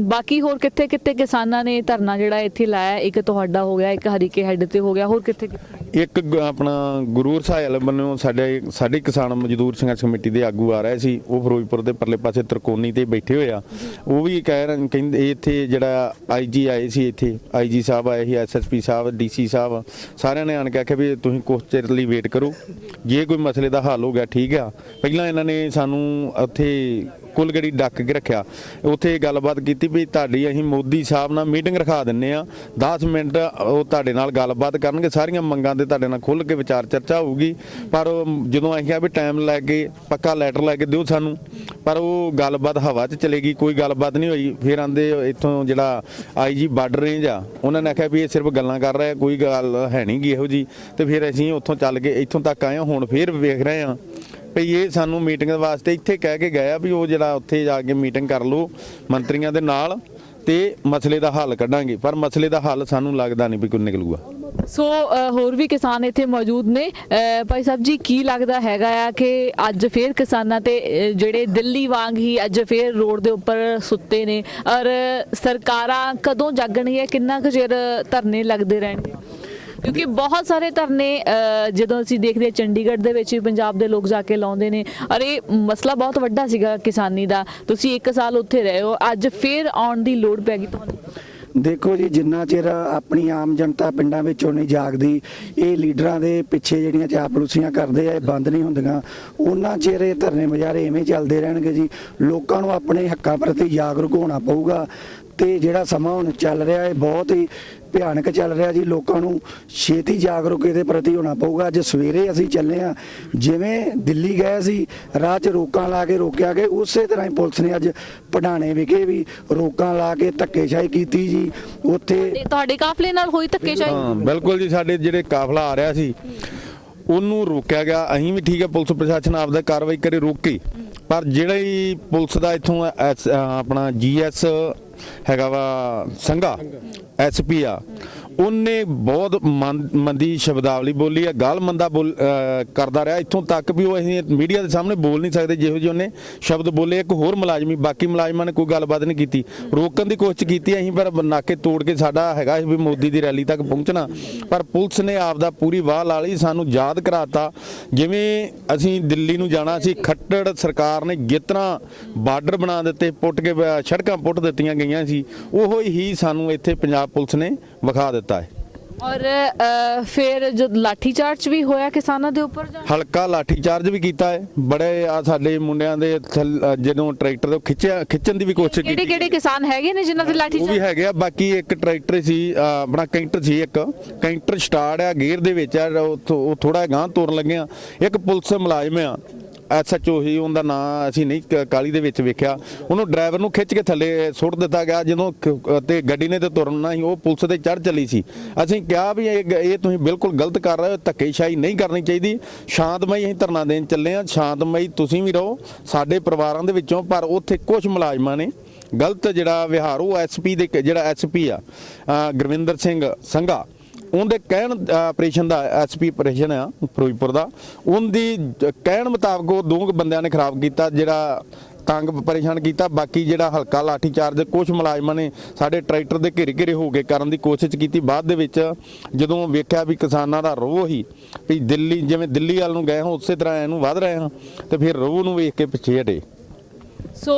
A: ਬਾਕੀ ਹੋਰ ਕਿੱਥੇ ਕਿੱਥੇ ਕਿਸਾਨਾਂ ਨੇ ਧਰਨਾ ਜਿਹੜਾ ਇੱਥੇ ਲਾਇਆ? ਇੱਕ ਤੁਹਾਡਾ ਹੋ ਗਿਆ, ਇੱਕ ਹਰੀਕੇ ਹੈਡ ਤੇ ਹੋ ਗਿਆ, ਹੋਰ ਕਿੱਥੇ ਕਿੱਥੇ?
F: ਇੱਕ ਆਪਣਾ ਗੁਰੂਰ ਸਾਹਿਲ ਵੱਲੋਂ ਸਾਡੇ ਕਿਸਾਨ ਮਜ਼ਦੂਰ ਸੰਘਰਸ਼ ਕਮੇਟੀ ਦੇ ਆਗੂ ਆ ਰਹੇ ਸੀ, ਉਹ ਫਿਰੋਜ਼ਪੁਰ ਦੇ ਪਰਲੇ ਪਾਸੇ ਤਰਕੋਨੀ ਤੇ ਬੈਠੇ ਹੋਏ ਆ। ਉਹ ਵੀ ਕਹਿੰਦੇ ਇੱਥੇ ਜਿਹੜਾ IG ਆਏ ਸੀ, ਇੱਥੇ IG ਸਾਹਿਬ ਆਏ ਸੀ, SSP ਸਾਹਿਬ, DC ਸਾਹਿਬ, ਸਾਰਿਆਂ ਨੇ ਆਣ ਕੇ ਆਖਿਆ ਵੀ ਤੁਸੀਂ ਕੁਛ ਚਿਰ ਲਈ ਵੇਟ ਕਰੋ, ਜੇ ਕੋਈ ਮਸਲੇ ਦਾ ਹੱਲ ਹੋ ਗਿਆ ਠੀਕ ਆ। ਪਹਿਲਾਂ ਇਹਨਾਂ ਨੇ ਸਾਨੂੰ ਉੱਥੇ ਕੁਲਗੜੀ ਡੱਕ ਕੇ ਰੱਖਿਆ, ਉੱਥੇ ਗੱਲਬਾਤ ਕੀਤੀ ਵੀ ਤੁਹਾਡੀ ਅਸੀਂ ਮੋਦੀ ਸਾਹਿਬ ਨਾਲ ਮੀਟਿੰਗ ਰਖਾ ਦਿੰਨੇ ਆ, 10 ਮਿੰਟ ਉਹ ਤੁਹਾਡੇ ਨਾਲ ਗੱਲਬਾਤ ਕਰਨਗੇ, ਸਾਰੀਆਂ ਮੰਗਾਂ ਤੇ ਤੁਹਾਡੇ ਨਾਲ ਖੁੱਲ੍ਹ ਕੇ ਵਿਚਾਰ ਚਰਚਾ ਹੋਊਗੀ। ਪਰ ਜਦੋਂ ਅਸੀਂ ਕਿਹਾ ਵੀ ਟਾਈਮ ਲੈ ਕੇ ਪੱਕਾ ਲੈਟਰ ਲੈ ਕੇ ਦਿਓ ਸਾਨੂੰ, ਪਰ ਉਹ ਗੱਲਬਾਤ ਹਵਾ 'ਚ ਚਲੇਗੀ, ਕੋਈ ਗੱਲਬਾਤ ਨਹੀਂ ਹੋਈ। ਫਿਰ ਆਂਦੇ ਇੱਥੋਂ ਜਿਹੜਾ IG ਬਾਰਡਰ ਰੇਂਜ ਆ, ਉਹਨਾਂ ਨੇ ਆਖਿਆ ਵੀ ਇਹ ਸਿਰਫ ਗੱਲਾਂ ਕਰ ਰਿਹਾ, ਕੋਈ ਗੱਲ ਹੈ ਨਹੀਂ ਗੀ ਇਹੋ ਜੀ। ਤੇ ਫਿਰ ਅਸੀਂ ਉੱਥੋਂ ਚੱਲ ਕੇ ਇੱਥੋਂ ਤੱਕ ਆਏ ਹਾਂ। ਹੁਣ ਫਿਰ ਵੇਖ ਰਹੇ ਹਾਂ ਭਈ ਇਹ ਸਾਨੂੰ ਮੀਟਿੰਗ ਵਾਸਤੇ ਇੱਥੇ ਕਹਿ ਕੇ ਗਏ ਆ ਵੀ ਉਹ ਜਿਹੜਾ ਉੱਥੇ ਜਾ ਕੇ ਮੀਟਿੰਗ ਕਰ ਲਓ ਮੰਤਰੀਆਂ ਦੇ ਨਾਲ ਤੇ ਮਸਲੇ ਦਾ ਹੱਲ ਕੱਢਾਂਗੇ, ਪਰ ਮਸਲੇ ਦਾ ਹੱਲ ਸਾਨੂੰ ਲੱਗਦਾ ਨਹੀਂ ਵੀ ਕੋਈ ਨਿਕਲੂਗਾ।
A: ਸੋ ਹੋਰ ਵੀ ਕਿਸਾਨ ਇੱਥੇ ਮੌਜੂਦ ਨੇ। ਭਾਈ ਸਾਹਿਬ ਜੀ, ਕੀ ਲੱਗਦਾ ਹੈਗਾ ਆ ਕਿ ਅੱਜ ਫੇਰ ਕਿਸਾਨਾਂ ਤੇ ਜਿਹੜੇ ਦਿੱਲੀ ਵਾਂਗ ਹੀ ਅੱਜ ਫੇਰ ਰੋਡ ਦੇ ਉੱਪਰ ਸੁੱਤੇ ਨੇ, ਔਰ ਸਰਕਾਰਾਂ ਕਦੋਂ ਜਾਗਣਗੀਆਂ? ਕਿੰਨਾ ਕੁ ਚਿਰ ਧਰਨੇ ਲੱਗਦੇ ਰਹਿਣਗੇ? ਕਿਉਂਕਿ ਬਹੁਤ ਸਾਰੇ ਧਰਨੇ ਜਦੋਂ ਅਸੀਂ ਦੇਖਦੇ ਹਾਂ ਚੰਡੀਗੜ੍ਹ ਦੇ ਵਿੱਚ ਵੀ ਪੰਜਾਬ ਦੇ ਲੋਕ ਜਾ ਕੇ ਲਾਉਂਦੇ ਨੇ, ਔਰ ਇਹ ਮਸਲਾ ਬਹੁਤ ਵੱਡਾ ਸੀਗਾ ਕਿਸਾਨੀ ਦਾ। ਤੁਸੀਂ 1 ਸਾਲ ਉੱਥੇ ਰਹੇ ਹੋ, ਅੱਜ ਫਿਰ ਆਉਣ ਦੀ ਲੋੜ ਪੈ ਗਈ ਤੁਹਾਨੂੰ?
J: ਦੇਖੋ ਜੀ, ਜਿੰਨਾ ਚਿਰ ਆਪਣੀ ਆਮ ਜਨਤਾ ਪਿੰਡਾਂ ਵਿੱਚੋਂ ਨਹੀਂ ਜਾਗਦੀ, ਇਹ ਲੀਡਰਾਂ ਦੇ ਪਿੱਛੇ ਜਿਹੜੀਆਂ ਚਾਪਲੂਸੀਆਂ ਕਰਦੇ ਆ ਇਹ ਬੰਦ ਨਹੀਂ ਹੁੰਦੀਆਂ, ਉਹਨਾਂ ਚਿਰ ਇਹ ਧਰਨੇ ਮੁਜ਼ਾਹਰੇ ਐਵੇਂ ਚੱਲਦੇ ਰਹਿਣਗੇ ਜੀ। ਲੋਕਾਂ ਨੂੰ ਆਪਣੇ ਹੱਕਾਂ ਪ੍ਰਤੀ ਜਾਗਰੂਕ ਹੋਣਾ ਪਊਗਾ ਤੇ ਜਿਹੜਾ ਸਮਾਂ ਹੁਣ ਚੱਲ ਰਿਹਾ ਹੈ ਬਹੁਤ ਹੀ ਭਿਆਨਕ ਚੱਲ ਰਿਹਾ ਜੀ। ਲੋਕਾਂ ਨੂੰ ਛੇਤੀ ਜਾਗਰੂਕ ਇਹਦੇ ਪ੍ਰਤੀ ਹੋਣਾ ਪਊਗਾ। ਅੱਜ ਸਵੇਰੇ ਅਸੀਂ ਚੱਲੇ ਆ, ਜਿਵੇਂ ਦਿੱਲੀ ਗਏ ਸੀ ਰਾਹ 'ਚ ਰੋਕਾਂ ਲਾ ਕੇ ਰੋਕਿਆ ਗਏ, ਉਸੇ ਤਰ੍ਹਾਂ ਹੀ ਪੁਲਿਸ ਨੇ ਅੱਜ ਪੜਾਣੇ ਵਿਖੇ ਵੀ ਰੋਕਾਂ ਲਾ ਕੇ ਧੱਕੇਸ਼ਾਹੀ ਕੀਤੀ ਜੀ। ਉੱਥੇ
A: ਤੁਹਾਡੇ ਕਾਫਲੇ ਨਾਲ ਹੋਈ ਧੱਕੇਸ਼ਾਹੀ?
K: ਹਾਂ ਬਿਲਕੁਲ ਜੀ, ਸਾਡੇ ਜਿਹੜੇ ਕਾਫਲਾ ਆ ਰਿਹਾ ਸੀ ਉਹਨੂੰ ਰੋਕਿਆ ਗਿਆ। ਅਸੀਂ ਵੀ ਠੀਕ ਹੈ, ਪੁਲਿਸ ਪ੍ਰਸ਼ਾਸਨ ਆਪਦਾ ਕਾਰਵਾਈ ਕਰੇ ਰੋਕੀ, ਪਰ ਜਿਹੜਾ ਹੀ ਪੁਲਿਸ ਦਾ ਇੱਥੋਂ ਆਪਣਾ GS ਹੈਗਾ ਵਾ ਸੰਘਾ SP ਆ, ਉਹਨੇ ਬਹੁਤ ਮੰਦੀ ਸ਼ਬਦਾਵਲੀ ਬੋਲੀ ਆ, ਗਾਲ ਮੰਦਾ ਕਰਦਾ ਰਿਹਾ, ਇੱਥੋਂ ਤੱਕ ਵੀ ਉਹ ਅਸੀਂ ਮੀਡੀਆ ਦੇ ਸਾਹਮਣੇ ਬੋਲ ਨਹੀਂ ਸਕਦੇ ਜਿਹੋ ਜਿਹੇ ਉਹਨੇ ਸ਼ਬਦ ਬੋਲੇ। ਇੱਕ ਹੋਰ ਮੁਲਾਜ਼ਮੀ, ਬਾਕੀ ਮੁਲਾਜ਼ਮਾਂ ਨੇ ਕੋਈ ਗੱਲਬਾਤ ਨਹੀਂ ਕੀਤੀ, ਰੋਕਣ ਦੀ ਕੋਸ਼ਿਸ਼ ਕੀਤੀ ਅਸੀਂ, ਪਰ ਨਾਕੇ ਤੋੜ ਕੇ ਸਾਡਾ ਹੈਗਾ ਵੀ ਮੋਦੀ ਦੀ ਰੈਲੀ ਤੱਕ ਪਹੁੰਚਣਾ, ਪਰ ਪੁਲਿਸ ਨੇ ਆਪਦਾ ਪੂਰੀ ਵਾਹ ਲਾ ਲਈ, ਸਾਨੂੰ ਯਾਦ ਕਰਾਤਾ ਜਿਵੇਂ ਅਸੀਂ ਦਿੱਲੀ ਨੂੰ ਜਾਣਾ ਸੀ। ਖੱਟੜ ਸਰਕਾਰ ਨੇ ਜਿਸ ਤਰ੍ਹਾਂ ਬਾਰਡਰ ਬਣਾ ਦਿੱਤੇ, ਪੁੱਟ ਕੇ ਸੜਕਾਂ ਪੁੱਟ ਦਿੱਤੀਆਂ ਗਈਆਂ ਸੀ, ਉਹੋ ਹੀ ਸਾਨੂੰ ਇੱਥੇ ਪੰਜਾਬ ਪੁਲਿਸ ਨੇ ਵਿਖਾ ਦਿੱਤਾ ਹੈ।
A: ਔਰ ਫਿਰ ਜੋ ਲਾਠੀ ਚਾਰਜ ਵੀ ਹੋਇਆ ਕਿਸਾਨਾਂ ਦੇ ਉੱਪਰ,
K: ਹਲਕਾ ਲਾਠੀ ਚਾਰਜ ਵੀ ਕੀਤਾ ਹੈ। ਬੜੇ ਆ ਸਾਡੇ ਮੁੰਡਿਆਂ ਦੇ ਜਦੋਂ ਟਰੈਕਟਰ ਤੋਂ ਖਿੱਚਣ ਦੀ ਵੀ ਕੋਸ਼ਿਸ਼ ਕੀਤੀ।
A: ਕਿਹੜੇ ਕਿਸਾਨ ਹੈਗੇ ਨੇ ਜਿਨ੍ਹਾਂ ਦੇ ਲਾਠੀ
K: ਉਹ ਵੀ ਹੈਗੇ ਆ। ਬਾਕੀ ਇੱਕ ਟਰੈਕਟਰ ਸੀ ਆਪਣਾ ਕੈਂਟਰ ਸੀ, ਇੱਕ ਕੈਂਟਰ ਸਟਾਰਟ ਆ ਗੇਅਰ ਦੇ ਵਿੱਚ ਆ, ਉਹ ਥੋੜਾ ਗਾਂਹ ਤੋਰਨ ਲੱਗੇ ਆ। ਇੱਕ ਪੁਲਿਸ ਮੁਲਾਜ਼ਮ ਆ SHO ਹੀ ਉਹਦਾ ਨਾਂ ਅਸੀਂ ਨਹੀਂ ਕਾਲੀ ਦੇ ਵਿੱਚ ਵੇਖਿਆ, ਉਹਨੂੰ ਡਰਾਈਵਰ ਨੂੰ ਖਿੱਚ ਕੇ ਥੱਲੇ ਸੁੱਟ ਦਿੱਤਾ ਗਿਆ ਜਦੋਂ ਤੇ ਗੱਡੀ ਨੇ ਤੇ ਤੁਰਨਾ ਸੀ, ਉਹ ਪੁਲਿਸ ਤੇ ਚੜ੍ਹ ਚੱਲੀ ਸੀ। ਅਸੀਂ ਕਿਹਾ ਵੀ ਇਹ ਤੁਸੀਂ ਬਿਲਕੁਲ ਗਲਤ ਕਰ ਰਹੇ ਹੋ, ਧੱਕੇਸ਼ਾਹੀ ਨਹੀਂ ਕਰਨੀ ਚਾਹੀਦੀ, ਸ਼ਾਂਤਮਈ ਅਸੀਂ ਧਰਨਾ ਦੇਣ ਚੱਲੇ ਆ, ਸ਼ਾਂਤਮਈ ਤੁਸੀਂ ਵੀ ਰਹੋ ਸਾਡੇ ਪਰਿਵਾਰਾਂ ਦੇ ਵਿੱਚੋਂ। ਪਰ ਉੱਥੇ ਕੁਝ ਮੁਲਾਜ਼ਮਾਂ ਨੇ ਗਲਤ ਜਿਹੜਾ ਵਿਹਾਰ, ਉਹ SP ਦੇ ਜਿਹੜਾ SP ਆ ਗੁਰਵਿੰਦਰ ਸਿੰਘ ਸੰਘਾ, ਉਹਦੇ ਕਹਿਣ ਆਪਰੇਸ਼ਨ ਦਾ SP ਆਪਰੇਸ਼ਨ ਆ ਫਿਰੋਜ਼ਪੁਰ ਦਾ, ਉਹਦੀ ਕਹਿਣ ਮੁਤਾਬਕ ਉਹ 2 ਬੰਦਿਆਂ ਨੇ ਖਰਾਬ ਕੀਤਾ, ਜਿਹੜਾ ਤੰਗ ਪਰੇਸ਼ਾਨ ਕੀਤਾ। ਬਾਕੀ ਜਿਹੜਾ ਹਲਕਾ ਲਾਠੀ ਚਾਰਜ ਕੁਝ ਮੁਲਾਜ਼ਮਾਂ ਨੇ ਸਾਡੇ ਟਰੈਕਟਰ ਦੇ ਘੇਰੇ ਹੋ ਕੇ ਕਰਨ ਦੀ ਕੋਸ਼ਿਸ਼ ਕੀਤੀ। ਬਾਅਦ ਦੇ ਵਿੱਚ ਜਦੋਂ ਵੇਖਿਆ ਵੀ ਕਿਸਾਨਾਂ ਦਾ ਰੋਹ ਹੀ ਵੀ ਦਿੱਲੀ, ਜਿਵੇਂ ਦਿੱਲੀ ਵੱਲ ਨੂੰ ਗਏ ਹਾਂ ਉਸੇ ਤਰ੍ਹਾਂ ਇਹਨੂੰ ਵੱਧ ਰਹੇ ਹਾਂ, ਤੇ ਫਿਰ ਰੋਹ ਨੂੰ ਵੇਖ ਕੇ ਪਿੱਛੇ ਹਟੇ।
A: ਸੋ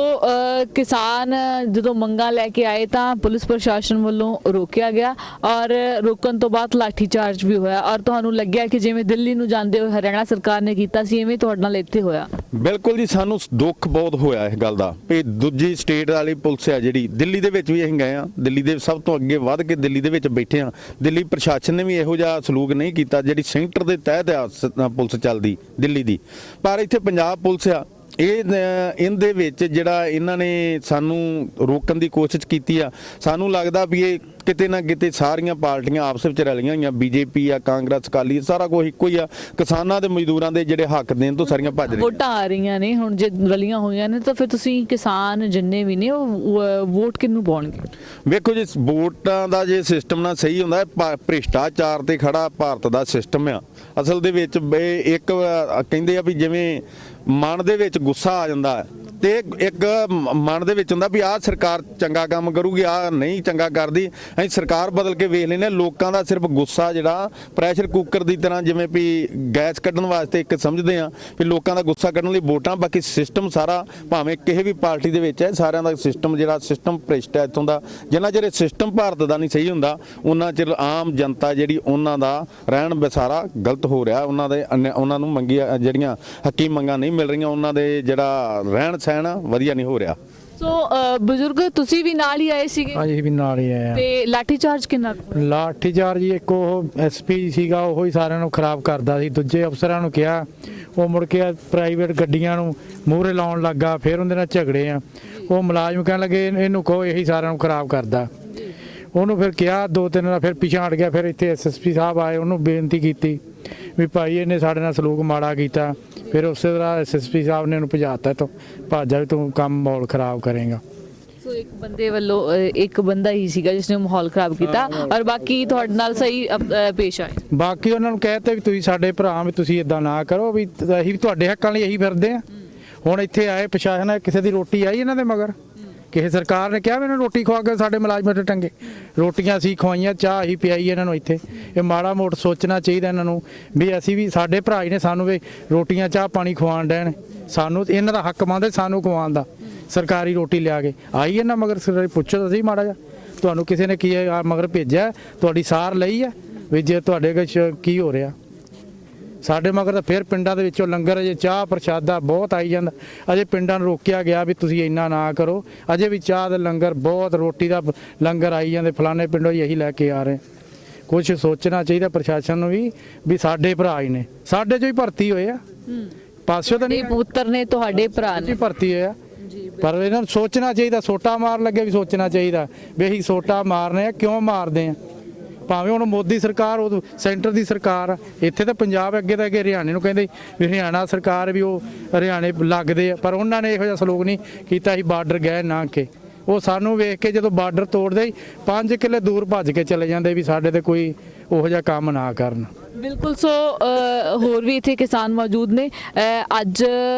A: ਕਿਸਾਨ ਜਦੋਂ ਮੰਗਾਂ ਲੈ ਕੇ ਆਏ ਤਾਂ ਪੁਲਿਸ ਪ੍ਰਸ਼ਾਸਨ ਵੱਲੋਂ ਰੋਕਿਆ ਗਿਆ, ਔਰ ਰੋਕਣ ਤੋਂ ਬਾਅਦ ਲਾਠੀ ਚਾਰਜ ਵੀ ਹੋਇਆ, ਔਰ ਤੁਹਾਨੂੰ ਲੱਗਿਆ ਕਿ ਜਿਵੇਂ ਦਿੱਲੀ ਨੂੰ ਜਾਂਦੇ ਹੋਏ ਹਰਿਆਣਾ ਸਰਕਾਰ ਨੇ ਕੀਤਾ ਸੀ ਐਵੇਂ ਤੁਹਾਡੇ ਨਾਲ ਇੱਥੇ ਹੋਇਆ?
K: ਬਿਲਕੁਲ ਜੀ, ਸਾਨੂੰ ਦੁੱਖ ਬਹੁਤ ਹੋਇਆ ਇਸ ਗੱਲ ਦਾ ਵੀ ਦੂਜੀ ਸਟੇਟ ਵਾਲੀ ਪੁਲਿਸ ਆ ਜਿਹੜੀ ਦਿੱਲੀ ਦੇ ਵਿੱਚ ਵੀ ਅਸੀਂ ਗਏ ਆ, ਦਿੱਲੀ ਦੇ ਸਭ ਤੋਂ ਅੱਗੇ ਵੱਧ ਕੇ ਦਿੱਲੀ ਦੇ ਵਿੱਚ ਬੈਠੇ ਆ। ਦਿੱਲੀ ਪ੍ਰਸ਼ਾਸਨ ਨੇ ਵੀ ਇਹੋ ਜਿਹਾ ਸਲੂਕ ਨਹੀਂ ਕੀਤਾ ਜਿਹੜੀ ਸੈਂਟਰ ਦੇ ਤਹਿਤ ਆ ਪੁਲਿਸ ਚੱਲਦੀ ਦਿੱਲੀ ਦੀ, ਪਰ ਇੱਥੇ ਪੰਜਾਬ ਪੁਲਿਸ ਆ ਇਹਦੇ ਵਿੱਚ ਜਿਹੜਾ ਇਹਨਾਂ ਨੇ ਸਾਨੂੰ ਰੋਕਣ ਦੀ ਕੋਸ਼ਿਸ਼ ਕੀਤੀ ਆ। ਸਾਨੂੰ ਲੱਗਦਾ ਵੀ ਇਹ ਕਿਤੇ ਨਾ ਕਿਤੇ ਸਾਰੀਆਂ ਪਾਰਟੀਆਂ ਆਪਸ ਵਿੱਚ ਰਲੀਆਂ ਹੋਈਆਂ, BJP ਆ, ਕਾਂਗਰਸ, ਅਕਾਲੀ, ਸਾਰਾ ਕੁਝ ਇੱਕੋ ਹੀ ਆ। ਕਿਸਾਨਾਂ ਦੇ ਮਜ਼ਦੂਰਾਂ ਦੇ ਜਿਹੜੇ ਹੱਕ ਦੇਣ ਤੋਂ ਸਾਰੀਆਂ ਭੱਜ ਰਹੀਆਂ।
A: ਵੋਟਾਂ ਆ ਰਹੀਆਂ ਨੇ ਹੁਣ, ਜੇ ਰਲੀਆਂ ਹੋਈਆਂ ਨੇ ਤਾਂ ਫਿਰ ਤੁਸੀਂ ਕਿਸਾਨ ਜਿੰਨੇ ਵੀ ਨੇ ਉਹ ਵੋਟ ਕਿਹਨੂੰ ਪਾਉਣਗੇ?
K: ਵੇਖੋ ਜੀ, ਵੋਟਾਂ ਦਾ ਜੇ ਸਿਸਟਮ ਨਾ ਸਹੀ ਹੁੰਦਾ, ਭ੍ਰਿਸ਼ਟਾਚਾਰ ਤੇ ਖੜਾ ਭਾਰਤ ਦਾ ਸਿਸਟਮ ਆ। ਅਸਲ ਦੇ ਵਿੱਚ ਇੱਕ ਕਹਿੰਦੇ ਆ ਵੀ ਜਿਵੇਂ ਮਨ ਦੇ ਵਿੱਚ ਗੁੱਸਾ ਆ ਜਾਂਦਾ ਹੈ ਤੇ ਇੱਕ ਮਨ ਦੇ ਵਿੱਚ ਹੁੰਦਾ ਵੀ ਆਹ ਸਰਕਾਰ ਚੰਗਾ ਕੰਮ ਕਰੂਗੀ, ਆਹ ਨਹੀਂ ਚੰਗਾ ਕਰਦੀ, ਅਸੀਂ ਸਰਕਾਰ ਬਦਲ ਕੇ ਵੇਖ ਲੈਨੇ। ਲੋਕਾਂ ਦਾ ਸਿਰਫ ਗੁੱਸਾ ਜਿਹੜਾ ਪ੍ਰੈਸ਼ਰ ਕੁੱਕਰ ਦੀ ਤਰ੍ਹਾਂ ਜਿਵੇਂ ਵੀ ਗੈਸ ਕੱਢਣ ਵਾਸਤੇ ਇੱਕ ਸਮਝਦੇ ਆ ਵੀ ਲੋਕਾਂ ਦਾ ਗੁੱਸਾ ਕੱਢਣ ਲਈ ਵੋਟਾਂ, ਬਾਕੀ ਸਿਸਟਮ ਸਾਰਾ ਭਾਵੇਂ ਕਿਸੇ ਵੀ ਪਾਰਟੀ ਦੇ ਵਿੱਚ ਹੈ, ਸਾਰਿਆਂ ਦਾ ਸਿਸਟਮ ਜਿਹੜਾ ਸਿਸਟਮ ਭ੍ਰਿਸ਼ਟ ਹੈ ਇੱਥੋਂ ਦਾ। ਜਿੰਨਾ ਚਿਰ ਸਿਸਟਮ ਭਾਰਤ ਦਾ ਨਹੀਂ ਸਹੀ ਹੁੰਦਾ ਉਹਨਾਂ ਚਿਰ ਆਮ ਜਨਤਾ ਜਿਹੜੀ ਉਹਨਾਂ ਦਾ ਰਹਿਣ ਬਸਾਰਾ ਗਲਤ ਹੋ ਰਿਹਾ, ਉਹਨਾਂ ਨੂੰ ਮੰਗੀਆਂ ਜਿਹੜੀਆਂ ਹੱਕੀ ਮੰਗਾਂ ਨਹੀਂ ਮਿਲ ਰਹੀਆਂ, ਉਹਨਾਂ ਦੇ ਜਿਹੜਾ ਰਹਿਣ ਸਹਿਣ ਵਧੀਆ ਨਹੀਂ ਹੋ ਰਿਹਾ।
A: ਸੋ ਬਜ਼ੁਰਗ ਤੁਸੀਂ ਵੀ ਨਾਲ ਹੀ ਆਏ ਸੀਗੇ?
C: ਹਾਂਜੀ, ਵੀ ਨਾਲ ਹੀ ਆਏ ਆ।
A: ਤੇ ਲਾਠੀ ਚਾਰਜ ਕਿੰਨਾ?
C: ਲਾਠੀ ਚਾਰਜ ਜੀ ਇੱਕ ਉਹ SP ਸੀਗਾ, ਉਹ ਹੀ ਸਾਰਿਆਂ ਨੂੰ ਖਰਾਬ ਕਰਦਾ ਸੀ। ਦੂਜੇ ਅਫਸਰਾਂ ਨੂੰ ਕਿਹਾ, ਉਹ ਮੁੜ ਕੇ ਪ੍ਰਾਈਵੇਟ ਗੱਡੀਆਂ ਨੂੰ ਮੂਹਰੇ ਲਾਉਣ ਲੱਗਾ, ਫਿਰ ਉਹਦੇ ਨਾਲ ਝਗੜੇ ਆ। ਉਹ ਮੁਲਾਜ਼ਮ ਕਹਿਣ ਲੱਗੇ ਇਹਨੂੰ ਕਹੋ ਇਹੀ ਸਾਰਿਆਂ ਨੂੰ ਖਰਾਬ ਕਰਦਾ। ਉਹਨੂੰ ਫਿਰ ਕਿਹਾ 2-3 ਵਾਰ, ਫਿਰ ਪਿੱਛੇ ਹਟ ਗਿਆ। ਫਿਰ ਇੱਥੇ SSP ਸਾਹਿਬ ਆਏ, ਉਹਨੂੰ ਬੇਨਤੀ ਕੀਤੀ ਵੀ ਭਾਈ ਇਹਨੇ ਸਾਡੇ ਨਾਲ ਸਲੂਕ ਮਾੜਾ ਕੀਤਾ। ਫਿਰ ਉਸੇ ਤਰ੍ਹਾਂ SSP ਸਾਹਿਬ ਨੇ ਉਹਨੂੰ ਭਜਾਤਾ, ਤੋਂ ਭੱਜ ਜਾ ਵੀ ਤੂੰ ਕੰਮ ਮਾਹੌਲ ਖਰਾਬ ਕਰੇਗਾ।
A: ਸੋ ਇੱਕ ਬੰਦੇ ਵੱਲੋਂ ਇੱਕ ਬੰਦਾ ਹੀ ਸੀਗਾ ਜਿਸਨੇ ਮਾਹੌਲ ਖਰਾਬ ਕੀਤਾ, ਔਰ ਬਾਕੀ ਤੁਹਾਡੇ ਨਾਲ ਸਹੀ ਪੇਸ਼ ਆਏ?
C: ਬਾਕੀ ਉਹਨਾਂ ਨੂੰ ਕਹਿਤੇ ਵੀ ਤੁਸੀਂ ਸਾਡੇ ਭਰਾ, ਵੀ ਤੁਸੀਂ ਇਦਾਂ ਨਾ ਕਰੋ, ਵੀ ਅਸੀਂ ਵੀ ਤੁਹਾਡੇ ਹੱਕਾਂ ਲਈ ਇਹੀ ਫਿਰਦੇ ਆ। ਹੁਣ ਇੱਥੇ ਆਏ ਪ੍ਰਸ਼ਾਸਨ, ਕਿਸੇ ਦੀ ਰੋਟੀ ਆਈ ਇਹਨਾਂ ਦੇ ਮਗਰ? ਕਿਸੇ ਸਰਕਾਰ ਨੇ ਕਿਹਾ ਵੀ ਇਹਨਾਂ ਨੂੰ ਰੋਟੀ ਖਵਾ ਕੇ ਸਾਡੇ ਮੁਲਾਜ਼ਮਾਂ ਤੇ ਟੰਗੇ? ਰੋਟੀਆਂ ਅਸੀਂ ਖਵਾਈਆਂ, ਚਾਹ ਹੀ ਪਿਆਈ ਇਹਨਾਂ ਨੂੰ ਇੱਥੇ। ਇਹ ਮਾੜਾ ਮੋਟ ਸੋਚਣਾ ਚਾਹੀਦਾ ਇਹਨਾਂ ਨੂੰ ਵੀ ਅਸੀਂ ਵੀ, ਸਾਡੇ ਭਰਾ ਹੀ ਨੇ, ਸਾਨੂੰ ਵੀ ਰੋਟੀਆਂ ਚਾਹ ਪਾਣੀ ਖਵਾਉਣ ਦੇਣ। ਸਾਨੂੰ ਇਹਨਾਂ ਦਾ ਹੱਕ ਬਣਦਾ ਸਾਨੂੰ ਖਵਾਉਣ ਦਾ, ਸਰਕਾਰੀ ਰੋਟੀ ਲਿਆ ਕੇ। ਆਈ ਇਹਨਾਂ ਮਗਰ ਸਰਕਾਰੀ ਪੁੱਛੋ ਤਾਂ ਸਹੀ ਮਾੜਾ ਜਿਹਾ, ਤੁਹਾਨੂੰ ਕਿਸੇ ਨੇ ਕੀ ਮਗਰ ਭੇਜਿਆ? ਤੁਹਾਡੀ ਸਾਰ ਲਈ ਆ ਵੀ ਜੇ ਤੁਹਾਡੇ ਕੁਛ ਕੀ ਹੋ ਰਿਹਾ? ਸਾਡੇ ਮਗਰ ਤਾਂ ਫਿਰ ਪਿੰਡਾਂ ਦੇ ਵਿੱਚੋਂ ਲੰਗਰ, ਅਜੇ ਚਾਹ ਪ੍ਰਸ਼ਾਦਾ ਬਹੁਤ ਆਈ ਜਾਂਦਾ। ਅਜੇ ਪਿੰਡਾਂ ਨੂੰ ਰੋਕਿਆ ਗਿਆ ਵੀ ਤੁਸੀਂ ਇੰਨਾ ਨਾ ਕਰੋ, ਅਜੇ ਵੀ ਚਾਹ ਦਾ ਲੰਗਰ ਬਹੁਤ, ਰੋਟੀ ਦਾ ਲੰਗਰ ਆਈ ਜਾਂਦੇ। ਫਲਾਣੇ ਪਿੰਡੋਂ ਇਹੀ ਲੈ ਕੇ ਆ ਰਹੇ। ਕੁਝ ਸੋਚਣਾ ਚਾਹੀਦਾ ਪ੍ਰਸ਼ਾਸਨ ਨੂੰ ਵੀ ਸਾਡੇ ਭਰਾ ਹੀ ਨੇ, ਸਾਡੇ 'ਚੋਂ ਹੀ ਭਰਤੀ ਹੋਏ ਆ, ਪਾਸਿਓ ਤਾਂ ਨਹੀਂ
A: ਪੁੱਤਰ ਨੇ, ਤੁਹਾਡੇ ਭਰਾ ਨੇ
C: ਭਰਤੀ ਹੋਏ ਆ। ਪਰ ਇਹਨਾਂ ਨੂੰ ਸੋਚਣਾ ਚਾਹੀਦਾ, ਸੋਟਾ ਮਾਰ ਲੱਗੇ ਵੀ ਸੋਚਣਾ ਚਾਹੀਦਾ ਵੀ ਅਸੀਂ ਸੋਟਾ ਮਾਰਨੇ ਆ, ਕਿਉਂ ਮਾਰਦੇ ਆ? ਭਾਵੇਂ ਹੁਣ ਮੋਦੀ ਸਰਕਾਰ, ਉਹ ਸੈਂਟਰ ਦੀ ਸਰਕਾਰ, ਇੱਥੇ ਤਾਂ ਪੰਜਾਬ ਅੱਗੇ ਤਾਂ ਅੱਗੇ ਹਰਿਆਣੇ ਨੂੰ ਕਹਿੰਦੇ ਵੀ ਹਰਿਆਣਾ ਸਰਕਾਰ ਵੀ ਉਹ ਹਰਿਆਣੇ ਲੱਗਦੇ ਆ, ਪਰ ਉਹਨਾਂ ਨੇ ਇਹੋ ਜਿਹਾ ਸਲੋਕ ਨਹੀਂ ਕੀਤਾ ਸੀ ਬਾਰਡਰ ਗਏ ਨਾ ਕੇ। ਉਹ ਸਾਨੂੰ ਵੇਖ ਕੇ ਜਦੋਂ ਬਾਰਡਰ ਤੋੜਦੇ ਹੀ 5 ਕਿੱਲੇ ਦੂਰ ਭੱਜ ਕੇ ਚਲੇ ਜਾਂਦੇ ਵੀ ਸਾਡੇ ਤੇ ਕੋਈ ਉਹੋ ਜਿਹਾ ਕੰਮ ਨਾ ਕਰਨ।
A: ਬਿਲਕੁਲ। ਸੋ ਹੋਰ ਵੀ ਇੱਥੇ ਕਿਸਾਨ ਮੌਜੂਦ ਨੇ। ਅੱਜ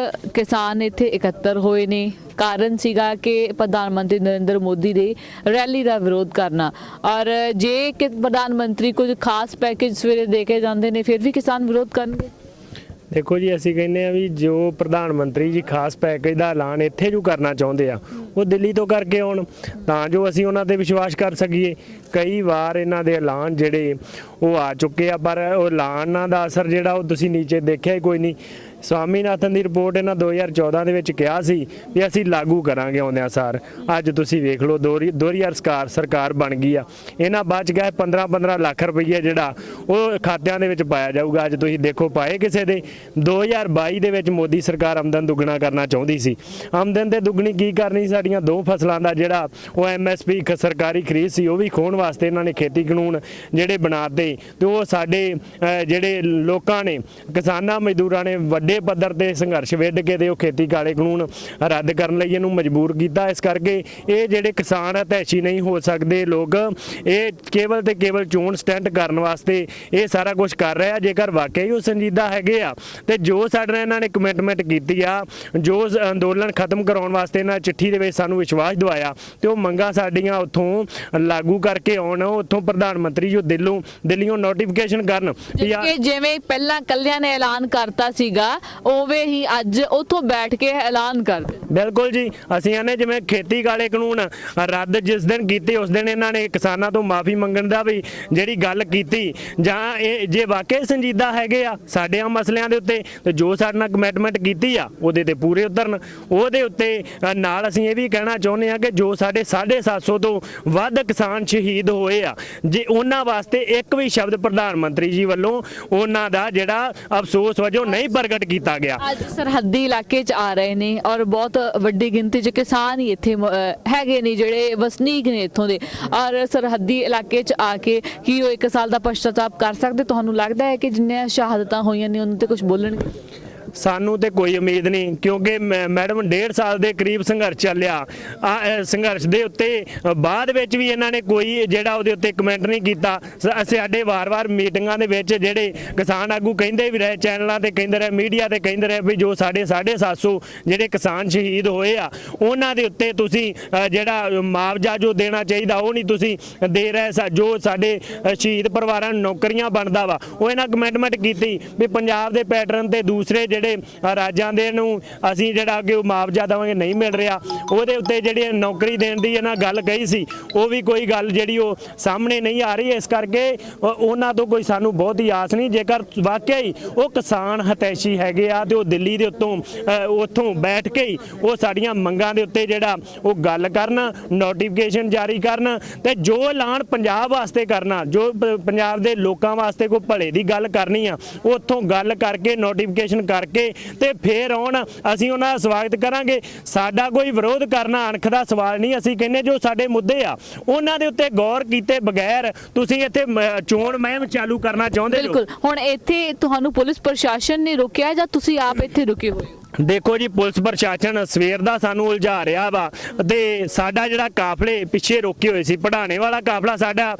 A: ਕਿਸਾਨ ਇੱਥੇ ਇਕੱਤਰ ਹੋਏ ਨੇ, ਕਾਰਨ ਸੀਗਾ ਕਿ ਪ੍ਰਧਾਨ ਮੰਤਰੀ ਨਰਿੰਦਰ ਮੋਦੀ ਦੇ ਰੈਲੀ ਦਾ ਵਿਰੋਧ ਕਰਨਾ। ਔਰ ਜੇ ਕਿ ਪ੍ਰਧਾਨ ਮੰਤਰੀ ਕੁਝ ਖਾਸ ਪੈਕੇਜ ਸਵੇਰੇ ਦੇ ਕੇ ਜਾਂਦੇ ਨੇ, ਫਿਰ ਵੀ ਕਿਸਾਨ ਵਿਰੋਧ ਕਰਨਗੇ।
L: ਦੇਖੋ ਜੀ, ਅਸੀਂ ਕਹਿੰਦੇ ਆ ਵੀ ਜੋ ਪ੍ਰਧਾਨ ਮੰਤਰੀ ਜੀ ਖਾਸ ਪੈਕੇਜ ਦਾ ਐਲਾਨ ਇੱਥੇ ਜੋ ਕਰਨਾ ਚਾਹੁੰਦੇ ਆ, ਉਹ ਦਿੱਲੀ ਤੋਂ ਕਰਕੇ ਆਉਣ ਤਾਂ ਜੋ ਅਸੀਂ ਉਹਨਾਂ ਤੇ ਵਿਸ਼ਵਾਸ ਕਰ ਸਕੀਏ। ਕਈ ਵਾਰ ਇਹਨਾਂ ਦੇ ਐਲਾਨ ਜਿਹੜੇ ਉਹ ਆ ਚੁੱਕੇ ਆ, ਪਰ ਉਹ ਐਲਾਨਾਂ ਦਾ ਅਸਰ ਜਿਹੜਾ ਉਹ ਤੁਸੀਂ ਨੀਚੇ ਦੇਖਿਆ ਹੀ ਕੋਈ ਨਹੀਂ। ਸਵਾਮੀਨਾਥਨ ਦੀ ਰਿਪੋਰਟ ਇਹਨਾਂ 2014 ਦੇ ਵਿੱਚ ਕਿਹਾ ਸੀ ਵੀ ਅਸੀਂ ਲਾਗੂ ਕਰਾਂਗੇ ਆਉਂਦਿਆਂ ਸਾਰ। ਅੱਜ ਤੁਸੀਂ ਵੇਖ ਲਓ ਦੋਹਰੀ ਸਰਕਾਰ ਬਣ ਗਈ ਆ। ਇਹਨਾਂ ਬਾਅਦ ਚ ਗਏ 15-15 ਲੱਖ ਰੁਪਈਏ ਜਿਹੜਾ ਉਹ ਖਾਤਿਆਂ ਦੇ ਵਿੱਚ ਪਾਇਆ ਜਾਊਗਾ। ਅੱਜ ਤੁਸੀਂ ਦੇਖੋ ਪਾਏ ਕਿਸੇ ਦੇ? 2022 ਦੇ ਵਿੱਚ ਮੋਦੀ ਸਰਕਾਰ ਆਮਦਨ ਦੁੱਗਣਾ ਕਰਨਾ ਚਾਹੁੰਦੀ ਸੀ। ਆਮਦਨ ਤੇ ਦੁੱਗਣੀ ਕੀ ਕਰਨੀ? ਸਾਡੀਆਂ 2 ਫਸਲਾਂ ਦਾ ਜਿਹੜਾ ਉਹ MSP ਸਰਕਾਰੀ ਖਰੀਦ ਸੀ ਉਹ ਵੀ ਖੋਣ ਵਾਸਤੇ ਇਹਨਾਂ ਨੇ ਖੇਤੀ ਕਾਨੂੰਨ ਜਿਹੜੇ ਬਣਾਤੇ, ਤੇ ਉਹ ਸਾਡੇ ਜਿਹੜੇ ਲੋਕਾਂ ਨੇ, ਕਿਸਾਨਾਂ ਮਜ਼ਦੂਰਾਂ ਨੇ ਵੱਡੇ ਪੱਧਰ ਤੇ ਸੰਘਰਸ਼ ਵਿੱਢ ਕੇ ਤੇ ਉਹ ਖੇਤੀ ਕਾਲੇ ਕਾਨੂੰਨ ਰੱਦ ਕਰਨ ਲਈ ਇਹਨੂੰ ਮਜਬੂਰ ਕੀਤਾ। ਇਸ ਕਰਕੇ ਇਹ ਜਿਹੜੇ ਕਿਸਾਨ ਹਤੈਸ਼ੀ ਨਹੀਂ ਹੋ ਸਕਦੇ ਲੋਕ, ਇਹ ਕੇਵਲ ਤੇ ਕੇਵਲ ਚੋਣ ਸਟੈਂਡ ਕਰਨ ਵਾਸਤੇ ਇਹ ਸਾਰਾ ਕੁਝ ਕਰ ਰਿਹਾ। ਜੇਕਰ ਵਾਕਈ ਉਹ ਸੰਜੀਦਾ ਹੈਗੇ ਆ ਤੇ ਜੋ ਸਾਡੇ ਨਾਲ ਇਹਨਾਂ ਨੇ ਕਮਿਟਮੈਂਟ ਕੀਤੀ ਆ, ਜੋ ਅੰਦੋਲਨ ਖਤਮ ਕਰਾਉਣ ਵਾਸਤੇ ਇਹਨਾਂ ਚਿੱਠੀ ਦੇ ਵਿੱਚ ਸਾਨੂੰ ਵਿਸ਼ਵਾਸ ਦਿਵਾਇਆ, ਤੇ ਉਹ ਮੰਗਾਂ ਸਾਡੀਆਂ ਉੱਥੋਂ ਲਾਗੂ ਕਰਕੇ ਆਉਣ। ਉੱਥੋਂ ਪ੍ਰਧਾਨ ਮੰਤਰੀ ਜੋ ਦਿੱਲੀੋਂ ਨੋਟੀਫਿਕੇਸ਼ਨ ਕਰਨ।
A: ਜਿਵੇਂ ਪਹਿਲਾਂ ਕੱਲਿਆਂ ਨੇ ਐਲਾਨ ਕਰਤਾ ਸੀਗਾ, ਉਵੇਂ ਹੀ ਅੱਜ ਉੱਥੋਂ ਬੈਠ ਕੇ ਐਲਾਨ ਕਰਦੇ।
L: ਬਿਲਕੁਲ ਜੀ, ਅਸੀਂ ਆਨੇ ਜਿਵੇਂ ਖੇਤੀ ਕਾਲੇ ਕਾਨੂੰਨ ਰੱਦ ਜਿਸ ਦਿਨ ਕੀਤੇ ਉਸ ਦਿਨ ਇਹਨਾਂ ਨੇ ਕਿਸਾਨਾਂ ਤੋਂ ਮਾਫੀ ਮੰਗਣ ਦਾ ਵੀ ਜਿਹੜੀ ਗੱਲ ਕੀਤੀ, ਜਾਂ ਇਹ ਜੇ ਵਾਕਈ ਸੰਜੀਦਾ ਹੈਗੇ ਆ ਸਾਡੇ ਮਸਲਿਆਂ ਦੇ ਉੱਤੇ, ਤੇ ਜੋ ਸਾਡੇ ਨਾਲ ਕਮਿਟਮੈਂਟ ਕੀਤੀ ਆ ਉਹਦੇ ਤੇ ਪੂਰੇ ਉਤਰਨ। ਉਹਦੇ ਉੱਤੇ ਨਾਲ ਅਸੀਂ ਇਹ ਵੀ ਕਹਿਣਾ ਚਾਹੁੰਦੇ ਆ ਕਿ ਜੋ ਸਾਡੇ 750 ਤੋਂ ਵੱਧ ਕਿਸਾਨ ਸ਼ਹੀਦ ਹੋਏ ਆ, ਜੇ ਉਹਨਾਂ ਵਾਸਤੇ ਇੱਕ ਵੀ ਸ਼ਬਦ ਪ੍ਰਧਾਨ ਮੰਤਰੀ ਜੀ ਵੱਲੋਂ ਉਹਨਾਂ ਦਾ ਜਿਹੜਾ ਅਫਸੋਸ ਵਜੋਂ ਨਹੀਂ ਪ੍ਰਗਟ ਕੀਤਾ ਗਿਆ।
A: ਅੱਜ ਸਰਹੱਦੀ ਇਲਾਕੇ 'ਚ ਆ ਰਹੇ ਨੇ ਔਰ ਬਹੁਤ ਵੱਡੀ ਗਿਣਤੀ 'ਚ ਕਿਸਾਨ ਹੀ ਇੱਥੇ ਹੈਗੇ ਨੇ ਜਿਹੜੇ ਵਸਨੀਕ ਨੇ ਇੱਥੋਂ ਦੇ, ਔਰ ਸਰਹੱਦੀ ਇਲਾਕੇ 'ਚ ਆ ਕੇ ਕੀ ਉਹ 1 ਸਾਲ ਦਾ ਪਛਤਾਵਾ ਕਰ ਸਕਦੇ? ਤੁਹਾਨੂੰ ਲੱਗਦਾ ਹੈ ਕਿ ਜਿੰਨੀਆਂ ਸ਼ਹਾਦਤਾਂ ਹੋਈਆਂ ਨੇ ਉਹਨਾਂ ਤੇ ਕੁਝ ਬੋਲਣਗੇ?
L: ਸਾਨੂੰ ਤੇ ਕੋਈ ਉਮੀਦ ਨਹੀਂ, ਕਿਉਂਕਿ ਮੈਡਮ 1.5 ਸਾਲ ਦੇ ਕਰੀਬ ਸੰਘਰਸ਼ ਚੱਲਿਆ। ਸੰਘਰਸ਼ ਦੇ ਉੱਤੇ ਬਾਅਦ ਵਿੱਚ ਵੀ ਇਹਨਾਂ ਨੇ ਕੋਈ ਜਿਹੜਾ ਉਹਦੇ ਉੱਤੇ ਕਮੈਂਟ ਨਹੀਂ ਕੀਤਾ। ਸਾਡੇ ਵਾਰ-ਵਾਰ ਮੀਟਿੰਗਾਂ ਦੇ ਵਿੱਚ ਜਿਹੜੇ ਕਿਸਾਨ ਆਗੂ ਕਹਿੰਦੇ ਵੀ ਰਹੇ, ਚੈਨਲਾਂ ਤੇ ਕਹਿੰਦੇ ਰਹੇ, ਮੀਡੀਆ ਤੇ ਕਹਿੰਦੇ ਰਹੇ ਵੀ ਜੋ ਸਾਡੇ 750 ਜਿਹੜੇ ਕਿਸਾਨ ਸ਼ਹੀਦ ਹੋਏ ਆ ਉਹਨਾਂ ਦੇ ਉੱਤੇ ਤੁਸੀਂ ਜਿਹੜਾ ਮੁਆਵਜ਼ਾ ਜੋ ਦੇਣਾ ਚਾਹੀਦਾ ਉਹ ਨਹੀਂ ਤੁਸੀਂ ਦੇ ਰਹੇ। ਜੋ ਸਾਡੇ ਸ਼ਹੀਦ ਪਰਿਵਾਰਾਂ ਨੂੰ ਨੌਕਰੀਆਂ ਬਣਦਾ ਵਾ ਉਹ ਇਹਨਾਂ ਕਮਿਟਮੈਂਟ ਕੀਤੀ ਵੀ ਪੰਜਾਬ ਦੇ ਪੈਟਰਨ ਤੇ ਦੂਸਰੇ ਜਿਹੜੇ ਰਾਜਾਂ ਦੇ ਨੂੰ ਅਸੀਂ ਜਿਹੜਾ ਕਿ ਉਹ ਮੁਆਵਜ਼ਾ ਦੇਵਾਂਗੇ, ਨਹੀਂ ਮਿਲ ਰਿਹਾ। ਉਹਦੇ ਉੱਤੇ ਜਿਹੜੀ ਨੌਕਰੀ ਦੇਣ ਦੀ ਇਹਨਾਂ ਗੱਲ ਕਹੀ ਸੀ ਉਹ ਵੀ ਕੋਈ ਗੱਲ ਜਿਹੜੀ ਉਹ ਸਾਹਮਣੇ ਨਹੀਂ ਆ ਰਹੀ। ਇਸ ਕਰਕੇ ਉਹਨਾਂ ਤੋਂ ਕੋਈ ਸਾਨੂੰ ਬਹੁਤੀ ਆਸ ਨਹੀਂ। ਜੇਕਰ ਵਾਕਈ ਉਹ ਕਿਸਾਨ ਹਤੈਸ਼ੀ ਹੈਗੇ ਆ ਤੇ ਉਹ ਦਿੱਲੀ ਦੇ ਉੱਥੋਂ ਬੈਠ ਕੇ ਹੀ ਉਹ ਸਾਡੀਆਂ ਮੰਗਾਂ ਦੇ ਉੱਤੇ ਜਿਹੜਾ ਉਹ ਗੱਲ ਕਰਨ, ਨੋਟੀਫਿਕੇਸ਼ਨ ਜਾਰੀ ਕਰਨ, ਤੇ ਜੋ ਐਲਾਨ ਪੰਜਾਬ ਵਾਸਤੇ ਕਰਨਾ, ਜੋ ਪੰਜਾਬ ਦੇ ਲੋਕਾਂ ਵਾਸਤੇ ਕੋਈ ਭਲੇ ਦੀ ਗੱਲ ਕਰਨੀ ਆ, ਉੱਥੋਂ ਗੱਲ ਕਰਕੇ ਨੋਟੀਫਿਕੇਸ਼ਨ ਕਰਕੇ ਤੇ ਫੇਰ ਆਉਣ। ਅਸੀਂ ਉਹਨਾਂ ਦਾ ਸਵਾਗਤ ਕਰਾਂਗੇ। ਸਾਡਾ ਕੋਈ ਵਿਰੋਧ ਕਰਨਾ ਅਣਖ ਦਾ ਸਵਾਲ ਨਹੀਂ। ਅਸੀਂ ਕਹਿੰਦੇ ਜੋ ਸਾਡੇ ਮੁੱਦੇ ਆ ਉਹਨਾਂ ਦੇ ਉੱਤੇ ਗੌਰ ਕੀਤੇ ਬਗੈਰ ਤੁਸੀਂ ਇੱਥੇ ਚੋਣ ਮੁਹਿੰਮ ਚਾਲੂ ਕਰਨਾ ਚਾਹੁੰਦੇ ਹੋ।
A: ਬਿਲਕੁਲ। ਹੁਣ ਇੱਥੇ ਤੁਹਾਨੂੰ ਪੁਲਿਸ ਪ੍ਰਸ਼ਾਸਨ ਨੇ ਰੋਕਿਆ ਜਾਂ ਤੁਸੀਂ ਆਪ ਇੱਥੇ ਰੁਕੇ ਹੋਏ ਹੋ?
L: ਦੇਖੋ ਜੀ ਪੁਲਿਸ ਪ੍ਰਸ਼ਾਸਨ ਸਵੇਰ ਦਾ ਸਾਨੂੰ ਉਲਝਾ ਰਿਹਾ ਵਾ ਤੇ ਸਾਡਾ ਜਿਹੜਾ ਕਾਫਲੇ ਪਿੱਛੇ ਰੋਕੇ ਹੋਏ ਸੀ ਪੜਾਣੇ ਵਾਲਾ ਕਾਫਲਾ ਸਾਡਾ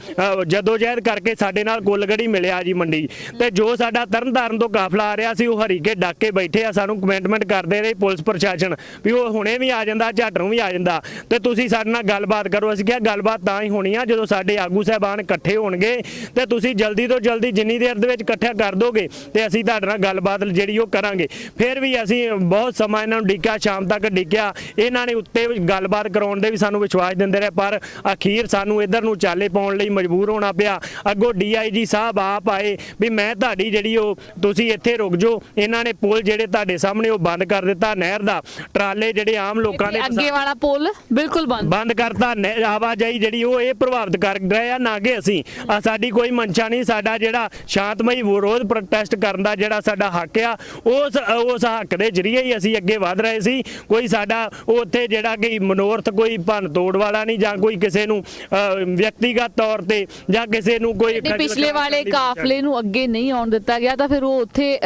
L: ਜਦੋਜਹਿਦ ਕਰਕੇ ਸਾਡੇ ਨਾਲ ਗੁੱਲਗੜੀ ਮਿਲਿਆ ਜੀ ਮੰਡੀ ਤੇ ਜੋ ਸਾਡਾ ਤਰਨਤਾਰਨ ਤੋਂ ਕਾਫਲਾ ਆ ਰਿਹਾ ਸੀ ਉਹ ਹਰੀਕੇ ਡੱਕ ਕੇ ਬੈਠੇ ਆ ਸਾਨੂੰ ਕਮੈਂਟਮੈਂਟ ਕਰਦੇ ਰਹੇ ਪੁਲਿਸ ਪ੍ਰਸ਼ਾਸਨ ਵੀ ਉਹ ਹੁਣੇ ਵੀ ਆ ਜਾਂਦਾ ਝੱਟ ਨੂੰ ਵੀ ਆ ਜਾਂਦਾ ਤੇ ਤੁਸੀਂ ਸਾਡੇ ਨਾਲ ਗੱਲਬਾਤ ਕਰੋ। ਅਸੀਂ ਕਿਹਾ ਗੱਲਬਾਤ ਤਾਂ ਹੀ ਹੋਣੀ ਆ ਜਦੋਂ ਸਾਡੇ ਆਗੂ ਸਾਹਿਬਾਨ ਇਕੱਠੇ ਹੋਣਗੇ ਤੇ ਤੁਸੀਂ ਜਲਦੀ ਤੋਂ ਜਲਦੀ ਜਿੰਨੀ ਦੇਰ ਦੇ ਵਿੱਚ ਇਕੱਠਾ ਕਰ ਦੋਗੇ ਤੇ ਅਸੀਂ ਤੁਹਾਡੇ ਨਾਲ ਗੱਲਬਾਤ ਜਿਹੜੀ ਉਹ ਕਰਾਂਗੇ। ਫਿਰ ਵੀ ਅਸੀਂ ਬਹੁਤ ਸਮਾਂ ਇਹਨਾਂ ਨੂੰ ਡਿੱਕਿਆ, ਸ਼ਾਮ ਤੱਕ ਡਿੱਕਿਆ, ਇਹਨਾਂ ਨੇ ਉੱਤੇ ਗੱਲਬਾਤ ਕਰਾਉਣ ਦੇ ਵੀ ਸਾਨੂੰ ਵਿਸ਼ਵਾਸ ਦਿੰਦੇ ਰਹੇ ਪਰ ਅਖੀਰ ਸਾਨੂੰ ਇੱਧਰ ਨੂੰ ਚਾਲੇ ਪਾਉਣ ਲਈ ਮਜਬੂਰ ਹੋਣਾ ਪਿਆ। ਅੱਗੋਂ DIG ਸਾਹਿਬ ਆਪ ਆਏ ਵੀ ਮੈਂ ਤੁਹਾਡੀ ਜਿਹੜੀ ਉਹ ਤੁਸੀਂ ਇੱਥੇ ਰੁਕ ਜਾਓ। ਇਹਨਾਂ ਨੇ ਪੁਲ ਜਿਹੜੇ ਤੁਹਾਡੇ ਸਾਹਮਣੇ ਉਹ ਬੰਦ ਕਰ ਦਿੱਤਾ, ਨਹਿਰ ਦਾ ਟਰਾਲੇ ਜਿਹੜੇ ਆਮ ਲੋਕਾਂ ਦੇ
A: ਅੱਗੇ ਵਾਲਾ ਪੁਲ ਬਿਲਕੁਲ ਬੰਦ
L: ਕਰਤਾ। ਆਵਾਜਾਈ ਜਿਹੜੀ ਉਹ ਇਹ ਪ੍ਰਭਾਵਿਤ ਕਰ ਰਹੇ ਆ ਨਾ ਕਿ ਅਸੀਂ ਸਾਡੀ ਕੋਈ ਮਨਸ਼ਾ ਨਹੀਂ। ਸਾਡਾ ਜਿਹੜਾ ਸ਼ਾਂਤਮਈ ਵਿਰੋਧ ਪ੍ਰੋਟੈਸਟ ਕਰਨ ਦਾ ਜਿਹੜਾ ਸਾਡਾ ਹੱਕ ਆ ਉਸ ਹੱਕ ਦੇ ਜ਼ਰੀਏ ਹੀ ਅਸੀਂ ਅੱਗੇ ਵਧ ਰਹੇ ਸੀ। ਕੋਈ ਸਾਡਾ ਉੱਥੇ ਜਿਹੜਾ ਕਿ ਮਨੋਰਥ ਕੋਈ ਭੰਨ ਤੋੜ ਵਾਲਾ ਨਹੀਂ ਜਾਂ ਕੋਈ ਕਿਸੇ ਨੂੰ ਵਿਅਕਤੀਗਤ ਤੌਰ ਤੇ ਜਾਂ ਕਿਸੇ ਨੂੰ ਕੋਈ
A: ਪਿਛਲੇ ਵਾਲੇ ਕਾਫਲੇ ਨੂੰ ਅੱਗੇ ਨਹੀਂ ਆਉਣ ਦਿੱਤਾ ਗਿਆ ਤਾਂ ਫਿਰ ਉਹ ਉੱਥੇ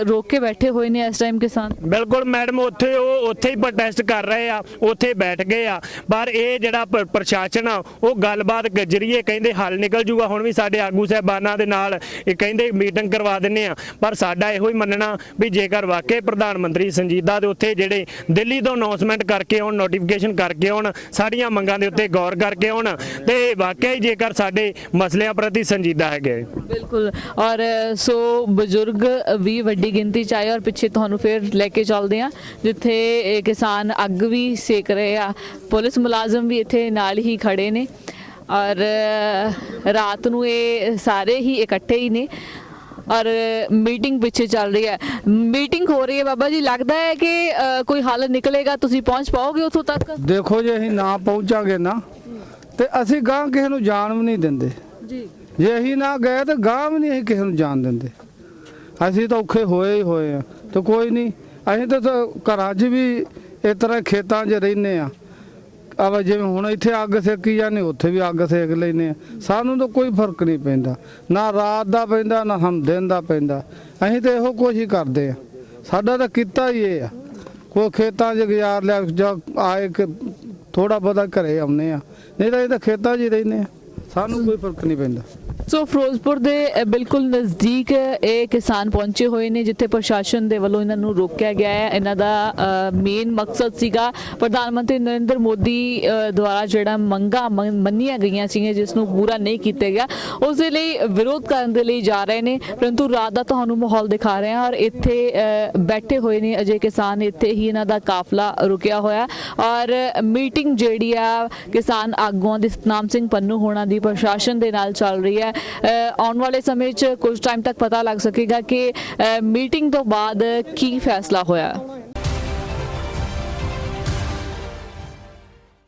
A: ਰੋਕ ਕੇ ਬੈਠੇ ਹੋਏ ਨੇ ਇਸ ਟਾਈਮ ਕਿਸਾਨ।
L: ਬਿਲਕੁਲ ਮੈਡਮ ਉੱਥੇ ਹੀ ਪ੍ਰੋਟੈਸਟ ਕਰ ਰਹੇ ਆ, ਉੱਥੇ ਬੈਠ ਗਏ ਆ ਪਰ ਇਹ ਜਿਹੜਾ ਪ੍ਰਸ਼ਾਸਨ ਆ ਉਹ ਗੱਲਬਾਤ ਜਰੀਏ ਕਹਿੰਦੇ ਹੱਲ ਨਿਕਲ ਜੂਗਾ। ਹੁਣ ਵੀ ਸਾਡੇ ਆਗੂ ਸਾਹਿਬਾਨਾਂ ਦੇ ਨਾਲ ਇਹ ਕਹਿੰਦੇ ਮੀਟਿੰਗ ਕਰਵਾ ਦਿੰਨੇ ਆ ਪਰ ਸਾਡਾ ਇਹੋ ਹੀ ਮੰਨਣਾ ਵੀ ਜੇਕਰ ਵਾਕਈ ਪ੍ਰਧਾਨ ਮੰਤਰੀ ਸੰਜੀਦਾ ਦੇ ਉੱਥੇ ਜਿਹੜੇ ਦਿੱਲੀ ਤੋਂ ਅਨਾਉਂਸਮੈਂਟ ਕਰਕੇ ਆਉਣ, ਨੋਟੀਫਿਕੇਸ਼ਨ ਕਰਕੇ ਆਉਣ, ਸਾਡੀਆਂ ਮੰਗਾਂ ਦੇ ਉੱਤੇ ਗੌਰ ਕਰਕੇ ਆਉਣ ਤੇ ਵਾਕਈ ਜੇਕਰ ਸਾਡੇ ਮਸਲਿਆਂ ਪ੍ਰਤੀ ਸੰਜੀਦਾ ਹੈਗੇ।
A: ਬਿਲਕੁਲ ਔਰ ਸੋ ਬਜ਼ੁਰਗ ਵੀ ਵੱਡੀ ਗਿਣਤੀ ਚ ਆਏ ਔਰ ਪਿੱਛੇ ਤੁਹਾਨੂੰ ਫਿਰ ਲੈ ਕੇ ਚੱਲਦੇ ਆ ਜਿੱਥੇ ਕਿਸਾਨ ਅੱਗ ਵੀ ਸੇਕ ਰਹੇ ਆ, ਪੁਲਿਸ ਮੁਲਾਜ਼ਮ ਵੀ ਇੱਥੇ ਨਾਲ ਹੀ ਖੜੇ ਨੇ ਔਰ ਰਾਤ ਨੂੰ ਇਹ ਸਾਰੇ ਹੀ ਇਕੱਠੇ ਹੀ ਨੇ ਔਰ ਮੀਟਿੰਗ ਪਿੱਛੇ ਚੱਲ ਰਹੀ ਹੈ, ਮੀਟਿੰਗ ਹੋ ਰਹੀ ਹੈ। ਬਾਬਾ ਜੀ ਲੱਗਦਾ ਹੈ ਕਿ ਕੋਈ ਹੱਲ ਨਿਕਲੇਗਾ, ਤੁਸੀਂ ਪਹੁੰਚ ਪਾਓਗੇ ਉੱਥੋਂ ਤੱਕ?
D: ਦੇਖੋ ਜੇ ਅਸੀਂ ਨਾ ਪਹੁੰਚਾਂਗੇ ਨਾ ਤੇ ਅਸੀਂ ਗਾਂ ਕਿਸੇ ਨੂੰ ਜਾਣ ਵੀ ਨਹੀਂ ਦਿੰਦੇ ਜੀ। ਜੇ ਅਸੀਂ ਨਾ ਗਏ ਤੇ ਗਾਂ ਵੀ ਨਹੀਂ ਅਸੀਂ ਕਿਸੇ ਨੂੰ ਜਾਣ ਦਿੰਦੇ। ਅਸੀਂ ਤਾਂ ਔਖੇ ਹੋਏ ਹੀ ਹੋਏ ਆ ਤੇ ਕੋਈ ਨਹੀਂ, ਅਸੀਂ ਤਾਂ ਘਰਾਂ 'ਚ ਵੀ ਇਸ ਤਰ੍ਹਾਂ ਖੇਤਾਂ 'ਚ ਰਹਿੰਦੇ ਆ। ਆ ਜਿਵੇਂ ਹੁਣ ਇੱਥੇ ਅੱਗ ਸੇਕੀ ਜਾਂਦੇ ਉੱਥੇ ਵੀ ਅੱਗ ਸੇਕ ਲੈਂਦੇ ਆ। ਸਾਨੂੰ ਤਾਂ ਕੋਈ ਫਰਕ ਨਹੀਂ ਪੈਂਦਾ, ਨਾ ਰਾਤ ਦਾ ਪੈਂਦਾ ਨਾ ਸਾਨੂੰ ਦਿਨ ਦਾ ਪੈਂਦਾ। ਅਸੀਂ ਤਾਂ ਇਹੋ ਕੁਛ ਹੀ ਕਰਦੇ ਆ। ਸਾਡਾ ਤਾਂ ਕੀਤਾ ਹੀ ਇਹ ਆ, ਕੋਈ ਖੇਤਾਂ 'ਚ ਗੁਜ਼ਾਰ ਲਿਆ ਜਾਂ ਆਏ ਕਿ ਥੋੜਾ ਬਹੁਤਾ ਘਰੇ ਆਉਂਦੇ ਆ, ਨਹੀਂ ਤਾਂ ਇਹ ਤਾਂ ਖੇਤਾਂ 'ਚ ਹੀ ਰਹਿੰਦੇ ਆ, ਸਾਨੂੰ ਕੋਈ ਫਰਕ ਨਹੀਂ ਪੈਂਦਾ।
A: ਸੋ ਫਿਰੋਜ਼ਪੁਰ ਦੇ ਬਿਲਕੁਲ ਨਜ਼ਦੀਕ ਇਹ ਕਿਸਾਨ ਪਹੁੰਚੇ ਹੋਏ ਨੇ ਜਿੱਥੇ ਪ੍ਰਸ਼ਾਸਨ ਦੇ ਵੱਲੋਂ ਇਹਨਾਂ ਨੂੰ ਰੋਕਿਆ ਗਿਆ ਹੈ। ਇਹਨਾਂ ਦਾ ਮੇਨ ਮਕਸਦ ਸੀਗਾ ਪ੍ਰਧਾਨ ਮੰਤਰੀ ਨਰਿੰਦਰ ਮੋਦੀ ਦੁਆਰਾ ਜਿਹੜਾ ਮੰਗਾਂ ਮੰਨੀਆਂ ਗਈਆਂ ਸੀਗੀਆਂ ਜਿਸ ਨੂੰ ਪੂਰਾ ਨਹੀਂ ਕੀਤਾ ਗਿਆ, ਉਸ ਦੇ ਲਈ ਵਿਰੋਧ ਕਰਨ ਦੇ ਲਈ ਜਾ ਰਹੇ ਨੇ। ਪਰੰਤੂ ਰਾਤ ਦਾ ਤੁਹਾਨੂੰ ਮਾਹੌਲ ਦਿਖਾ ਰਹੇ ਹਾਂ ਔਰ ਇੱਥੇ ਬੈਠੇ ਹੋਏ ਨੇ ਅਜੇ ਕਿਸਾਨ, ਇੱਥੇ ਹੀ ਇਹਨਾਂ ਦਾ ਕਾਫਲਾ ਰੁਕਿਆ ਹੋਇਆ ਔਰ ਮੀਟਿੰਗ ਜਿਹੜੀ ਆ ਕਿਸਾਨ ਆਗੂਆਂ ਦੀ ਸਤਨਾਮ ਸਿੰਘ ਪੰਨੂ ਹੋਣਾ ਦੀ ਪ੍ਰਸ਼ਾਸਨ ਦੇ ਨਾਲ ਚੱਲ ਰਹੀ ਹੈ। ਆਉਣ ਵਾਲੇ ਸਮੇਂ 'ਚ ਕੁਝ ਟਾਈਮ ਤੱਕ ਪਤਾ ਲੱਗ ਸਕੇਗਾ ਕਿ ਮੀਟਿੰਗ ਤੋਂ ਬਾਅਦ ਕੀ ਫੈਸਲਾ ਹੋਇਆ।